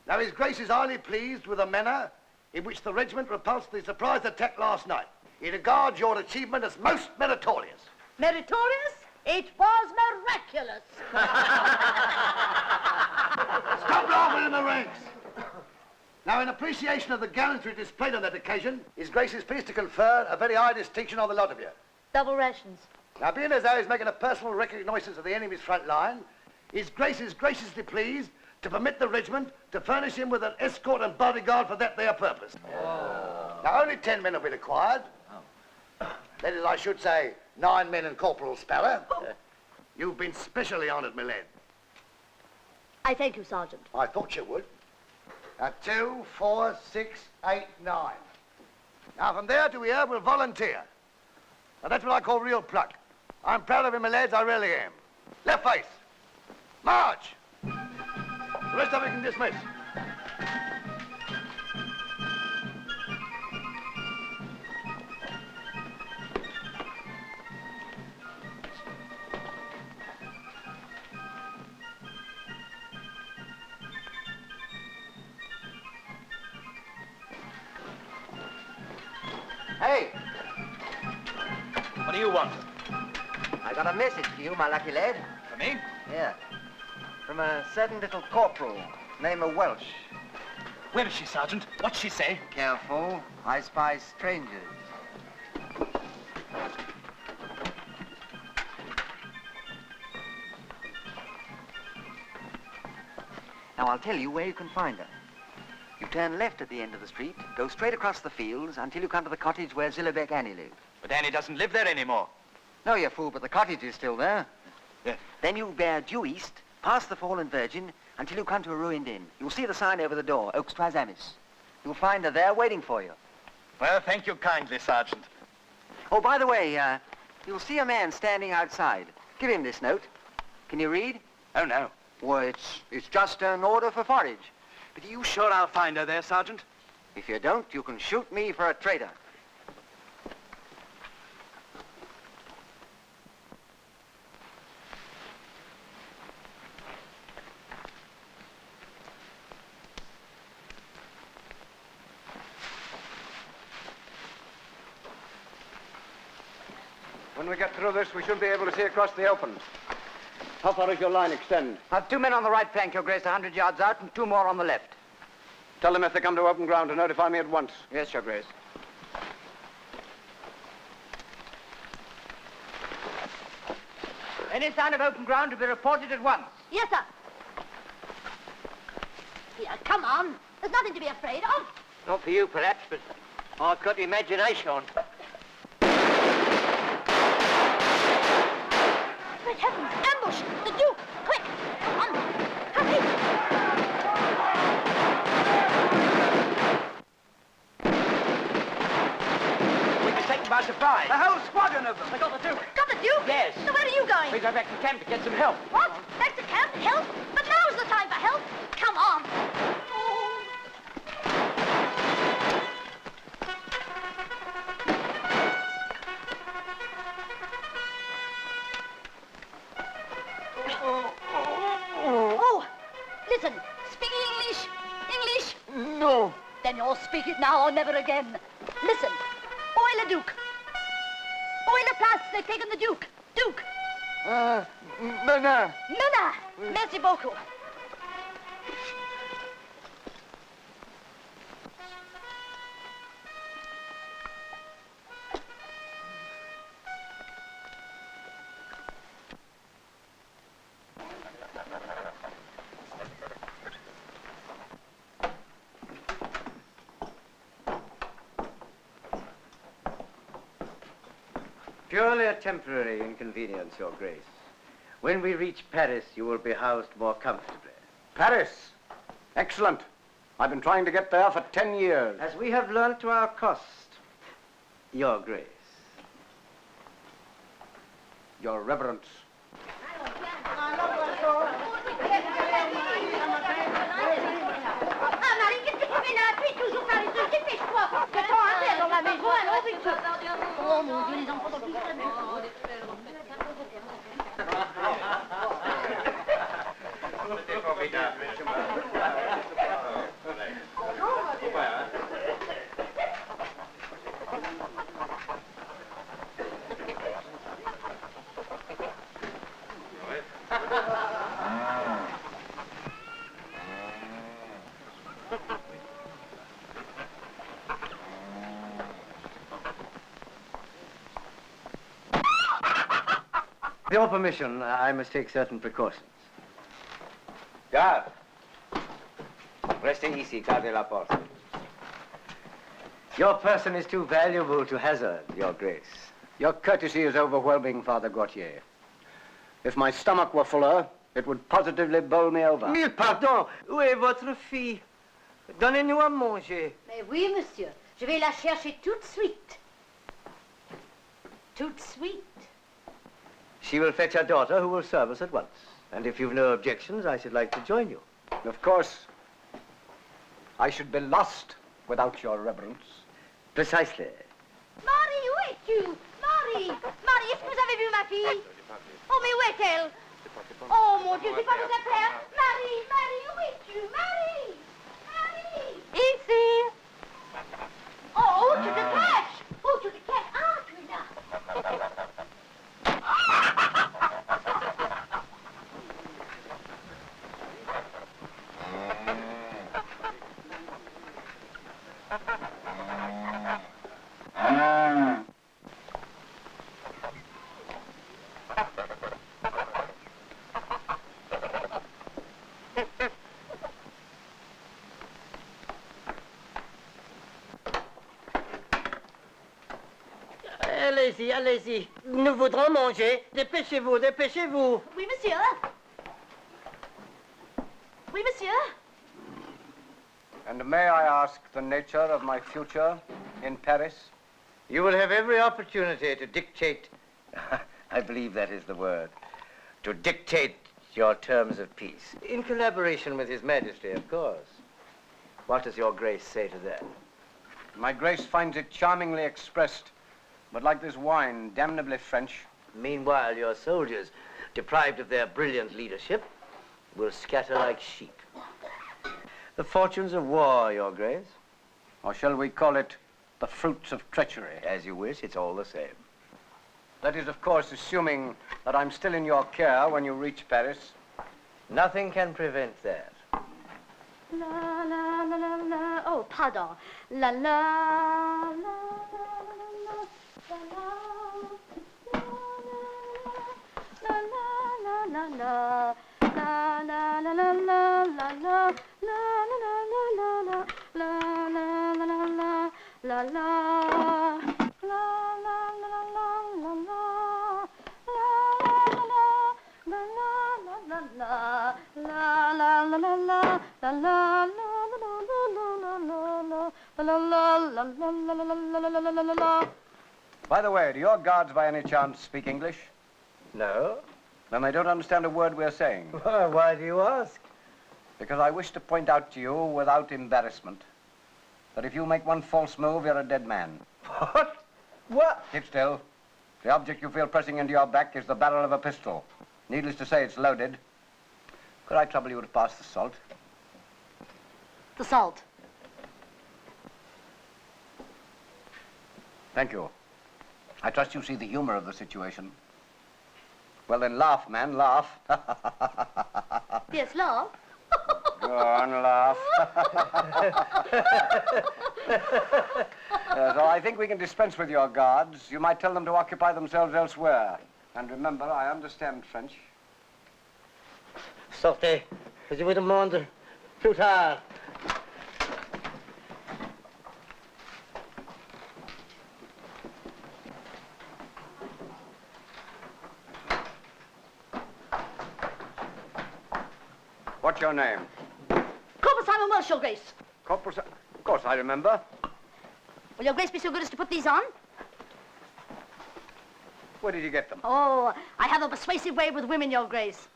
Now, His Grace is highly pleased with the manner in which the regiment repulsed the surprise attack last night. He regards your achievement as most meritorious. Meritorious? It was miraculous. Stop laughing in the ranks. Now, in appreciation of the gallantry displayed on that occasion, His Grace is pleased to confer a very high distinction on the lot of you. Double rations. Now, being as though he's making a personal reconnaissance of the enemy's front line, His Grace is graciously pleased to permit the regiment to furnish him with an escort and bodyguard for that there purpose. Oh. Now, only 10 men will be required. Oh. That is, I should say, 9 men and Corporal Sparrow. You've been specially honoured, my lad. I thank you, Sergeant. I thought you would. Now, 2, 4, 6, 8, 9. Now, from there to here, we'll volunteer. Now, that's what I call real pluck. I'm proud of him, my lads, I really am. Left face. March! The rest of you can dismiss. Hey! What do you want? I got a message for you, my lucky lad. For me? Yeah. From a certain little corporal named Welch. Where is she, Sergeant? What's she say? Careful. I spy strangers. Now, I'll tell you where you can find her. You turn left at the end of the street, go straight across the fields until you come to the cottage where Zillowbeck Annie lives. But Annie doesn't live there anymore. No, you fool, but the cottage is still there. Yes. Then you bear due east, past the Fallen Virgin, until you come to a ruined inn. You'll see the sign over the door, Oaks Trisamis. You'll find her there waiting for you. Well, thank you kindly, Sergeant. Oh, by the way, you'll see a man standing outside. Give him this note. Can you read? Oh, no. Well, it's just an order for forage. But are you sure I'll find her there, Sergeant? If you don't, you can shoot me for a traitor. When we get through this, we should be able to see across the open. How far does your line extend? I've 2 men on the right flank, Your Grace, 100 yards out, and 2 more on the left. Tell them if they come to open ground to notify me at once. Yes, Your Grace. Any sign of open ground to be reported at once. Yes, sir. Here, come on. There's nothing to be afraid of. Not for you, perhaps, but I've got imagination. Great heavens, ambush! The Duke! Quick! Come on! Hurry! We were taken by surprise. A whole squadron of them. They got the Duke. Got the Duke? Yes. So where are you going? We go back to camp to get some help. What? Back to camp? Help? But now's the time for help. Come on. Oh, listen. Speak English. English? No. Then you'll speak it now or never again. Listen. Où est le Duc? Où est la place? They've taken the Duke. Duke. Mena. Mena. Merci beaucoup. Purely a temporary inconvenience, Your Grace. When we reach Paris, you will be housed more comfortably. Paris? Excellent. I've been trying to get there for 10 years. As we have learned to our cost, Your Grace. Your Reverence. Ah, Marie, qu'est-ce que tu fais là? Puis toujours paresseuse, dépêche-toi. Je prends un verre dans la maison, alors vite. Oh mon Dieu, les enfants sont tous très bien. With your permission, I must take certain precautions. Garde. Restez ici, gardez la porte. Your person is too valuable to hazard, Your Grace. Your courtesy is overwhelming, Father Gautier. If my stomach were fuller, it would positively bowl me over. Mille pardons. Où est votre fille? Donnez-nous à manger. Mais oui, monsieur. Je vais la chercher tout de suite. Tout de suite. She will fetch her daughter, who will serve us at once. And if you've no objections, I should like to join you. Of course. I should be lost without your reverence. Precisely. Marie, où es-tu? Marie! Marie, est-ce que vous avez vu ma fille? Oh, mais où est-elle? Oh, mon Dieu, c'est pas votre affaire. Marie, Marie, où es-tu? Marie! Marie! Ici! Oh, où tu te caches? Où tu te caches? Ah, tu es là. Allez-y, allez-y. Nous voudrons manger. Dépêchez-vous, dépêchez-vous. Oui, monsieur. Oui, monsieur. And may I ask the nature of my future in Paris? You will have every opportunity to dictate, I believe that is the word, to dictate your terms of peace. In collaboration with His Majesty, of course. What does Your Grace say to that? My Grace finds it charmingly expressed, but like this wine, damnably French. Meanwhile, your soldiers, deprived of their brilliant leadership, will scatter like sheep. The fortunes of war, Your Grace. Or shall we call it the fruits of treachery? As you wish, it's all the same. That is, of course, assuming that I'm still in your care when you reach Paris. Nothing can prevent that. La la la la la. Oh, pardon. La la la la la la la la. La la la la la la la la la la la la. By the way, do your guards by any chance speak English? No. Then they don't understand a word we're saying. Why do you ask? Because I wish to point out to you, without embarrassment, that if you make one false move, you're a dead man. What? What? Keep still. The object you feel pressing into your back is the barrel of a pistol. Needless to say, it's loaded. Could I trouble you to pass the salt? The salt. Thank you. I trust you see the humor of the situation. Well, then laugh, man, laugh. Yes, laugh. Go on, laugh. So I think we can dispense with your guards. You might tell them to occupy themselves elsewhere. And remember, I understand French. Sortez. Je vous demande plus tard. What's your name? Corporal Simon Welsh, Your Grace. Corporal Of course, I remember. Will Your Grace be so good as to put these on? Where did you get them? Oh, I have a persuasive way with women, Your Grace.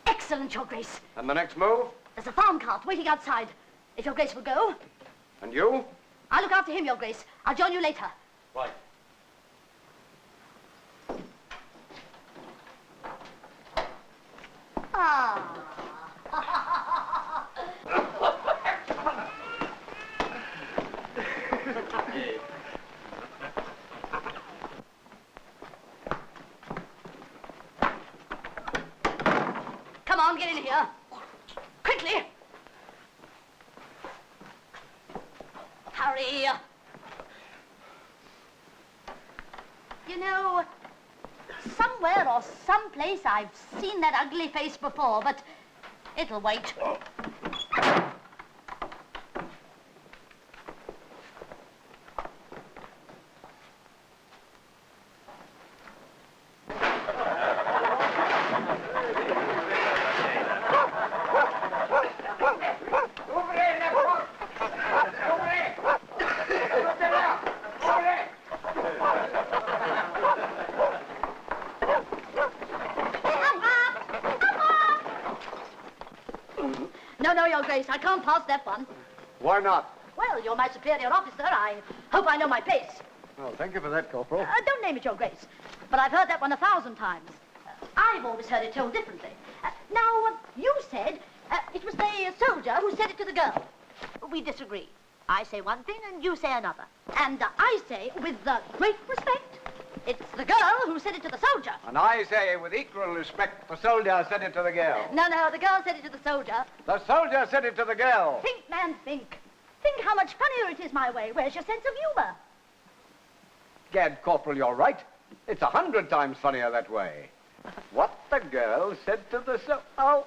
Excellent, Your Grace. And the next move? There's a farm cart waiting outside. If Your Grace will go. And you? I'll look after him, Your Grace. I'll join you later. Right. Ah. Come on, get in here. Quickly. Hurry. You know, somewhere or someplace I've seen that ugly face before, but it'll wait. No, Your Grace, I can't pass that one. Why not? Well, you're my superior officer. I hope I know my place. Oh, thank you for that, Corporal. Don't name it, Your Grace. But I've heard that one 1,000 times. I've always heard it told differently. Now, you said it was the soldier who said it to the girl. We disagree. I say one thing and you say another. And I say, with great respect, it's the girl who said it to the soldier. And I say, with equal respect, the soldier said it to the girl. No, the girl said it to the soldier. The soldier said it to the girl. Think, man, think. Think how much funnier it is my way. Where's your sense of humor? Gad, Corporal, you're right. It's 100 times funnier that way. What the girl said to the Oh.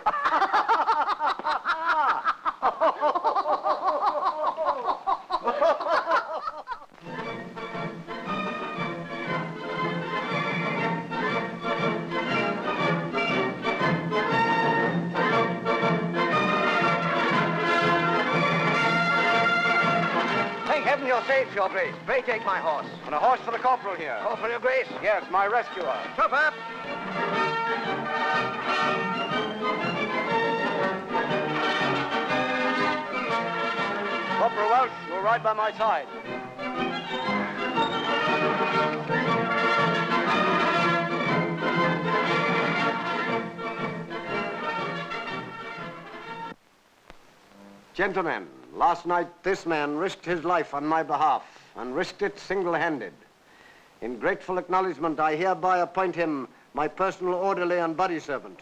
You're safe, Your Grace. Pray take my horse. And a horse for the corporal here. Corporal, Your Grace? Yes, my rescuer. Chop up! Corporal Welch, you'll ride by my side. Gentlemen, last night this man risked his life on my behalf, and risked it single-handed. In grateful acknowledgement, I hereby appoint him my personal orderly and body servant.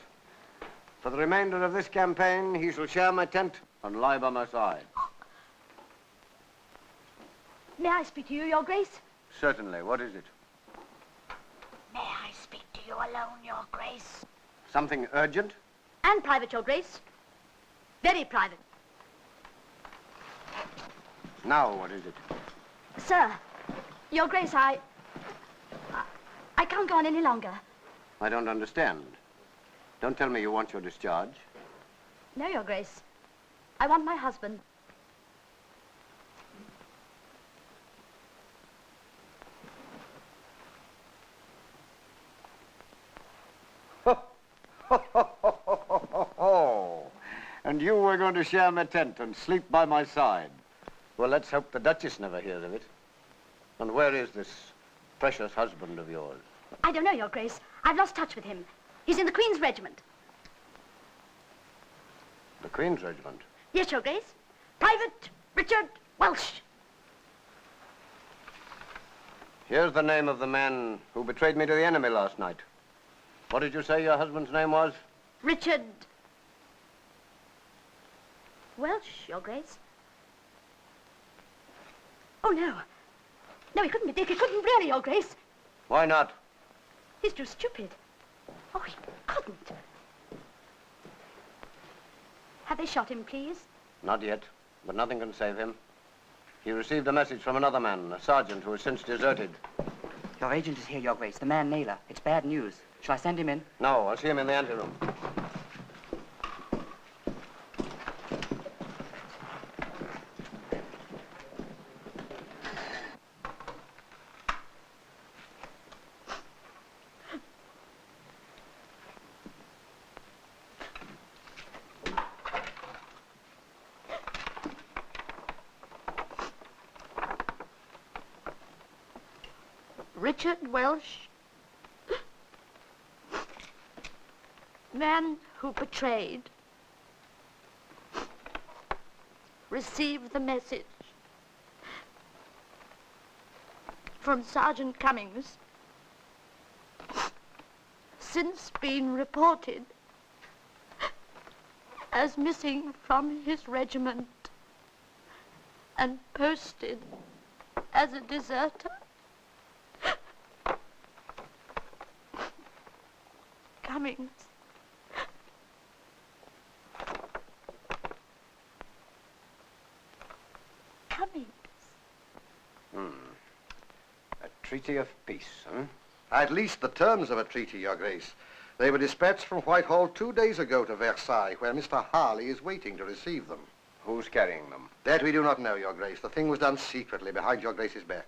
For the remainder of this campaign, he shall share my tent and lie by my side. May I speak to you, Your Grace? Certainly. What is it? May I speak to you alone, Your Grace? Something urgent? And private, Your Grace. Very private. Now, what is it? Sir, Your Grace, I can't go on any longer. I don't understand. Don't tell me you want your discharge. No, Your Grace. I want my husband. And you were going to share my tent and sleep by my side. Well, let's hope the Duchess never hears of it. And where is this precious husband of yours? I don't know, Your Grace. I've lost touch with him. He's in the Queen's regiment. The Queen's regiment? Yes, Your Grace. Private Richard Welch. Here's the name of the man who betrayed me to the enemy last night. What did you say your husband's name was? Richard Welch, Your Grace. Oh, no. No, he couldn't be Dick. He couldn't really, Your Grace. Why not? He's too stupid. Oh, he couldn't. Have they shot him, please? Not yet, but nothing can save him. He received a message from another man, a sergeant who has since deserted. Your agent is here, Your Grace, the man Naylor. It's bad news. Shall I send him in? No, I'll see him in the anteroom. Richard Welch, man who betrayed, received the message from Sergeant Cummings, since been reported as missing from his regiment and posted as a deserter. Cummings. Cummings. A treaty of peace, huh? At least the terms of a treaty, Your Grace. They were dispatched from Whitehall 2 days ago to Versailles, where Mr. Harley is waiting to receive them. Who's carrying them? That we do not know, Your Grace. The thing was done secretly, behind Your Grace's back.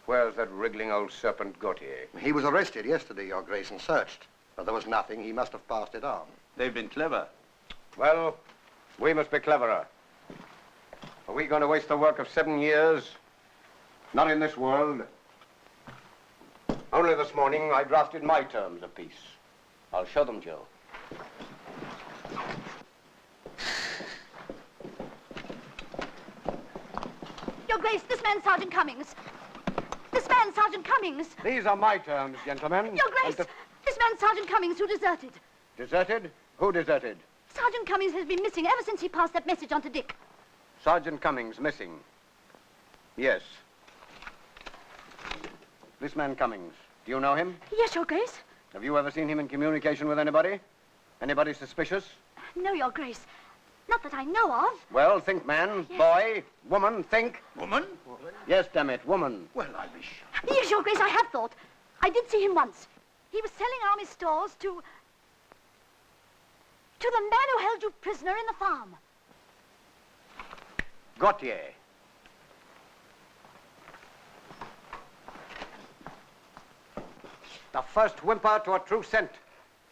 Where's that wriggling old serpent Gautier? He was arrested yesterday, Your Grace, and searched. But there was nothing. He must have passed it on. They've been clever. Well, we must be cleverer. Are we going to waste the work of 7 years? Not in this world. Only this morning I drafted my terms of peace. I'll show them, Joe. Your Grace, this man's Sergeant Cummings. This man's Sergeant Cummings. These are my terms, gentlemen. Your Grace, this man's Sergeant Cummings who deserted. Deserted? Who deserted? Sergeant Cummings has been missing ever since he passed that message on to Dick. Sergeant Cummings missing. Yes. This man Cummings, do you know him? Yes, Your Grace. Have you ever seen him in communication with anybody? Anybody suspicious? No, Your Grace. Not that I know of. Well, think, man, yes. Boy, woman, think. Woman? Yes, damn it, woman. Well, I wish. Yes, Your Grace, I have thought. I did see him once. He was selling army stores to the man who held you prisoner in the farm. Gautier. The first whimper to a true scent.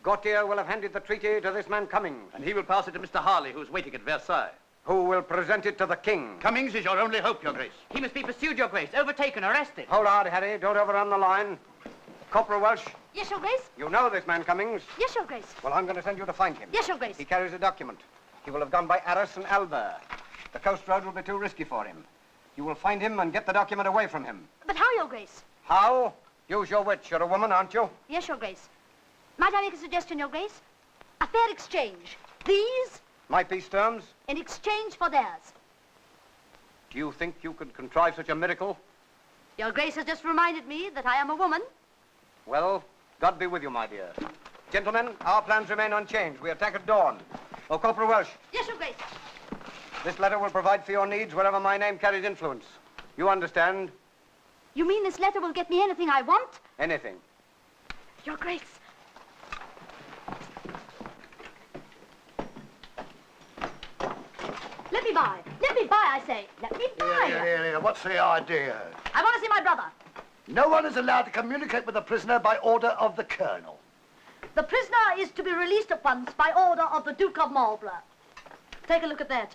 Gautier will have handed the treaty to this man Cummings. And he will pass it to Mr. Harley, who's waiting at Versailles. who will present it to the king. Cummings is your only hope, Your Grace. He must be pursued, Your Grace. Overtaken, arrested. Hold hard, Harry. Don't overrun the line. Corporal Welch, Yes, Your Grace. you know this man Cummings. Yes, Your Grace. Well, I'm going to send you to find him. Yes, Your Grace. He carries a document. He will have gone by Arras and Albert. The coast road will be too risky for him. You will find him and get the document away from him. But how, Your Grace? How? Use your wits. You're a woman, aren't you? Yes, Your Grace. Might I make a suggestion, Your Grace? A fair exchange. These My peace terms? in exchange for theirs. Do you think you could contrive such a miracle? Your Grace has just reminded me that I am a woman. Well, God be with you, my dear. Gentlemen, our plans remain unchanged. We attack at dawn. Oh, Corporal Welch, Yes, Your Grace. this letter will provide for your needs wherever my name carries influence. You understand? You mean this letter will get me anything I want? Anything. Your Grace. Let me by. Let me by, I say. Let me by. Here. What's the idea? I want to see my brother. No one is allowed to communicate with the prisoner by order of the colonel. The prisoner is to be released at once by order of the Duke of Marlborough. Take a look at that.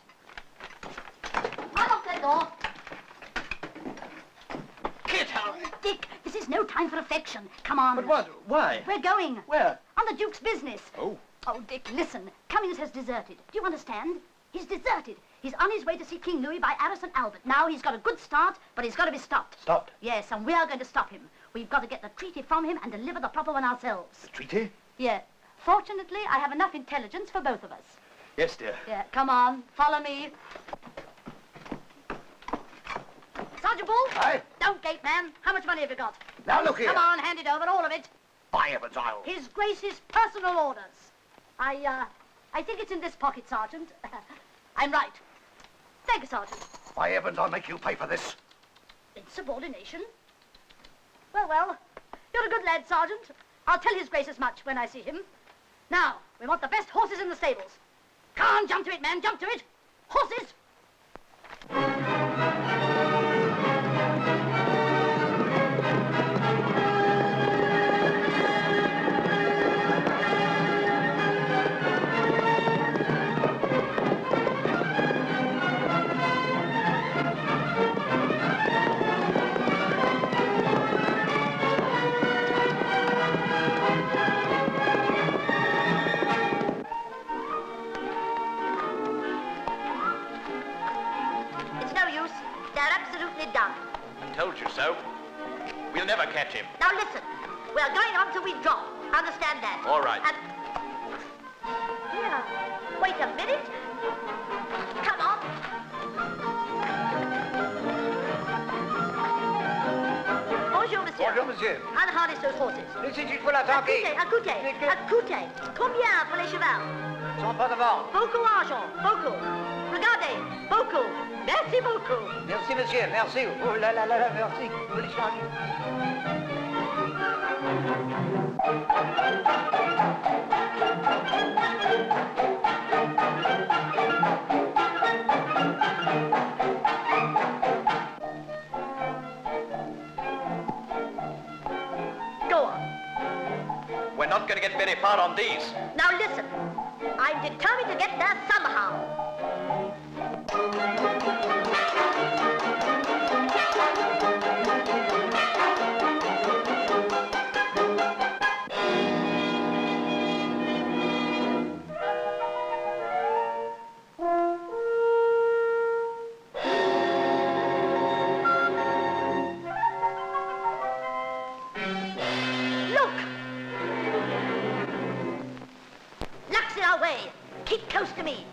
Unlock that door. Get out! Dick, this is no time for affection. Come on. But what? Why? We're going. Where? On the Duke's business. Oh. Oh, Dick, listen. Cummings has deserted. Do you understand? He's deserted. He's on his way to see King Louis by Arras and Albert. Now he's got a good start, but he's got to be stopped. Stopped? Yes, and we are going to stop him. We've got to get the treaty from him and deliver the proper one ourselves. The treaty? Yeah. Fortunately, I have enough intelligence for both of us. Yes, dear. Yeah, come on. Follow me. Sergeant Bull? Aye? Don't gate, man. How much money have you got? Now, look here. Come on, hand it over, all of it. By heavens, I'll... His Grace's personal orders. I think it's in this pocket, Sergeant. I'm right. Thank you, Sergeant. By heavens, I'll make you pay for this. Insubordination? Well, you're a good lad, Sergeant. I'll tell His Grace as much when I see him. Now, we want the best horses in the stables. Come on, jump to it, man, jump to it. Horses! Told you so. We'll never catch him. Now listen, we're going on till we drop. Understand that? All right. And... Yeah. Wait a minute. Come on. Bonjour, monsieur. Bonjour, monsieur. Unharness those horses. This is pour l'attaquer. Écoutez. Combien pour les chevaux? Sans pas de vent. Beaucoup argent. Beaucoup. Regardez. Beaucoup. Merci beaucoup. Merci, monsieur. Merci. Oh là, merci. Vous les changez. Go on. We're not going to get very far on these. Now listen. I'm determined to get there somehow. Keep close to me.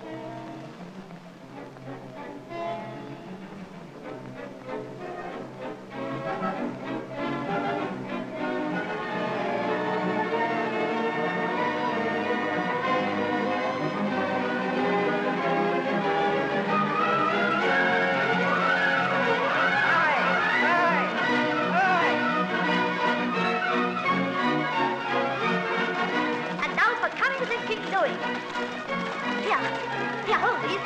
And now for Cummings and King Louis. Here, hold these.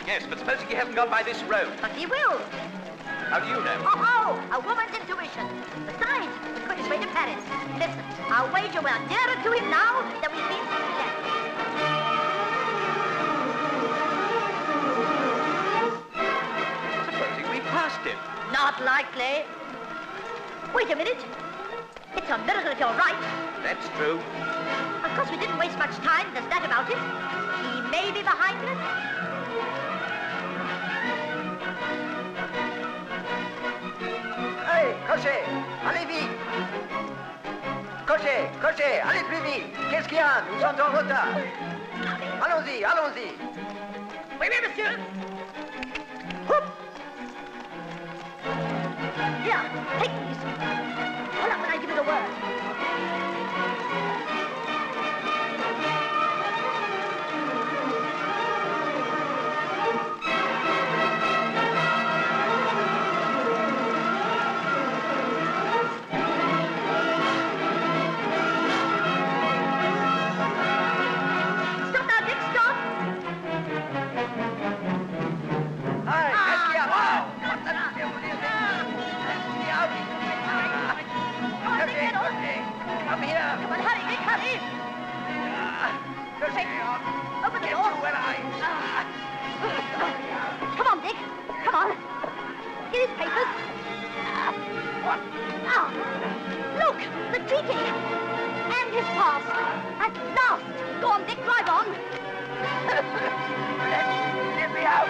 Yes, but supposing he hasn't gone by this road. But he will. How do you know? Oh, a woman's intuition. Besides, it's got his way to Paris. Listen, I'll wager we're nearer to him now than we've been since he left. Not likely. Wait a minute. It's a miracle if you're right. That's true. Of course, we didn't waste much time. There's that about it. He may be behind us. Hey, cocher, allez vite. Cocher, allez plus vite. Qu'est-ce qu'il y a? Nous sommes en retard. Allons-y. Oui, monsieur. Here, take these. Pull up when I give you the word. Stop now, Dick, stop. Hey, qu'est-ce qu'il y a? Wow! What the devil is it? Come here. Come on, hurry, Dick, hurry. Open the door. Come on, Dick. Come on. Get his papers. What? Look, the treaty. And his pass. At last. Go on, Dick, drive on. Let me out.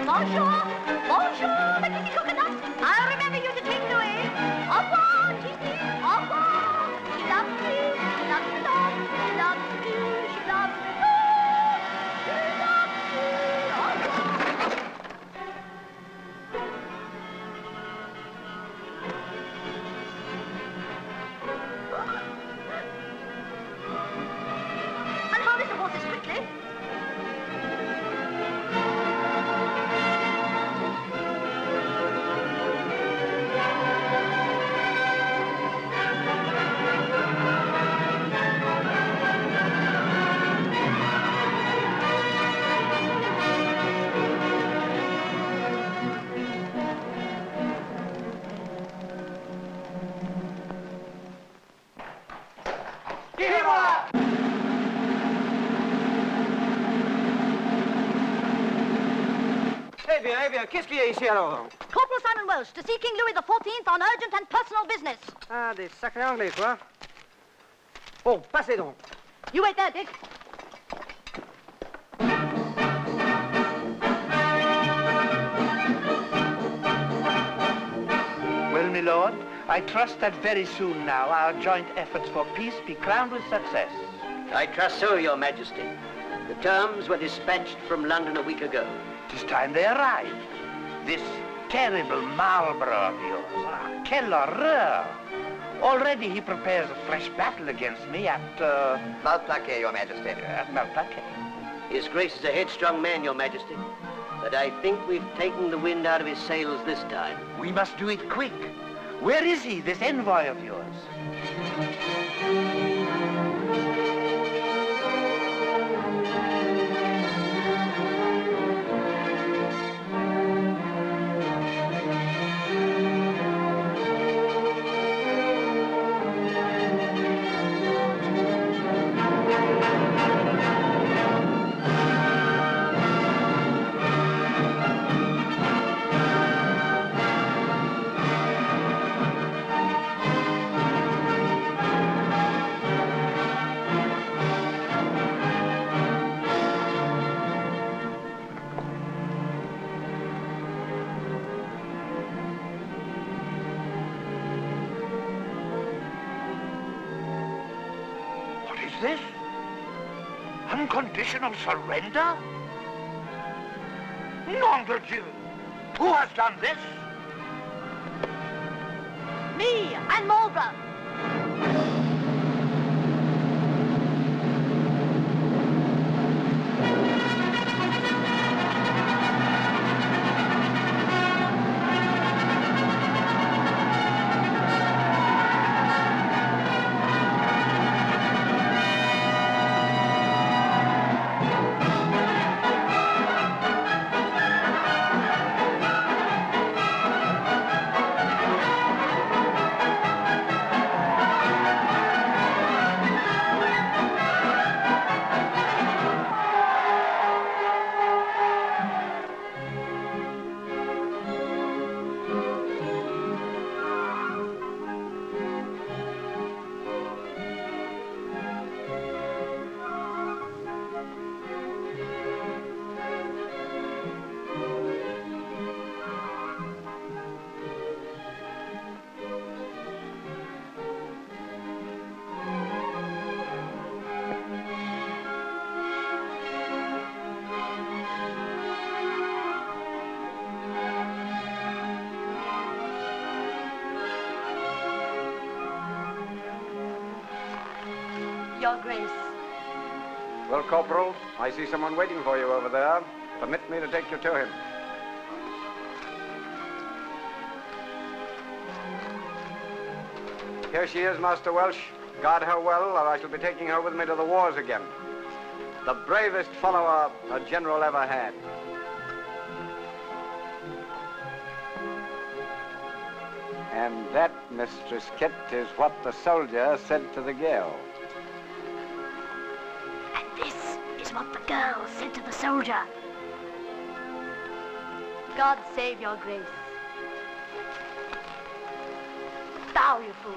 Bonjour, petit coconut. I'll remember you to take Louis. Au revoir, Titi. Au revoir. She loves you. She loves you. She loves you. She loves you. She loves you. Au revoir. Unharness the horses quickly. Eh bien, qu'est-ce qu'il y a ici alors? Corporal Simon Welsh, to see King Louis XIV on urgent and personal business. Ah, des sacrés anglais, quoi. Bon, passez donc. You wait there, Dick. Well, my lord, I trust that very soon now our joint efforts for peace be crowned with success. I trust so, your majesty. The terms were dispatched from London a week ago. 'Tis time they arrived. This terrible Marlborough of yours, quelle horreur! Already he prepares a fresh battle against me at, Malplaquet, your majesty. At Malplaquet. His Grace is a headstrong man, your majesty. But I think we've taken the wind out of his sails this time. We must do it quick. Where is he, this envoy of yours? This? Unconditional surrender? Nom de Dieu! Who has done this? Me and Marlborough. your grace. Well, Corporal, I see someone waiting for you over there. Permit me to take you to him. Here she is, Master Welch. Guard her well, or I shall be taking her with me to the wars again. The bravest follower a general ever had. And that, Mistress Kit, is what the soldier said to the girl. And this is what the girl said to the soldier. God save your grace. Thou, you fool.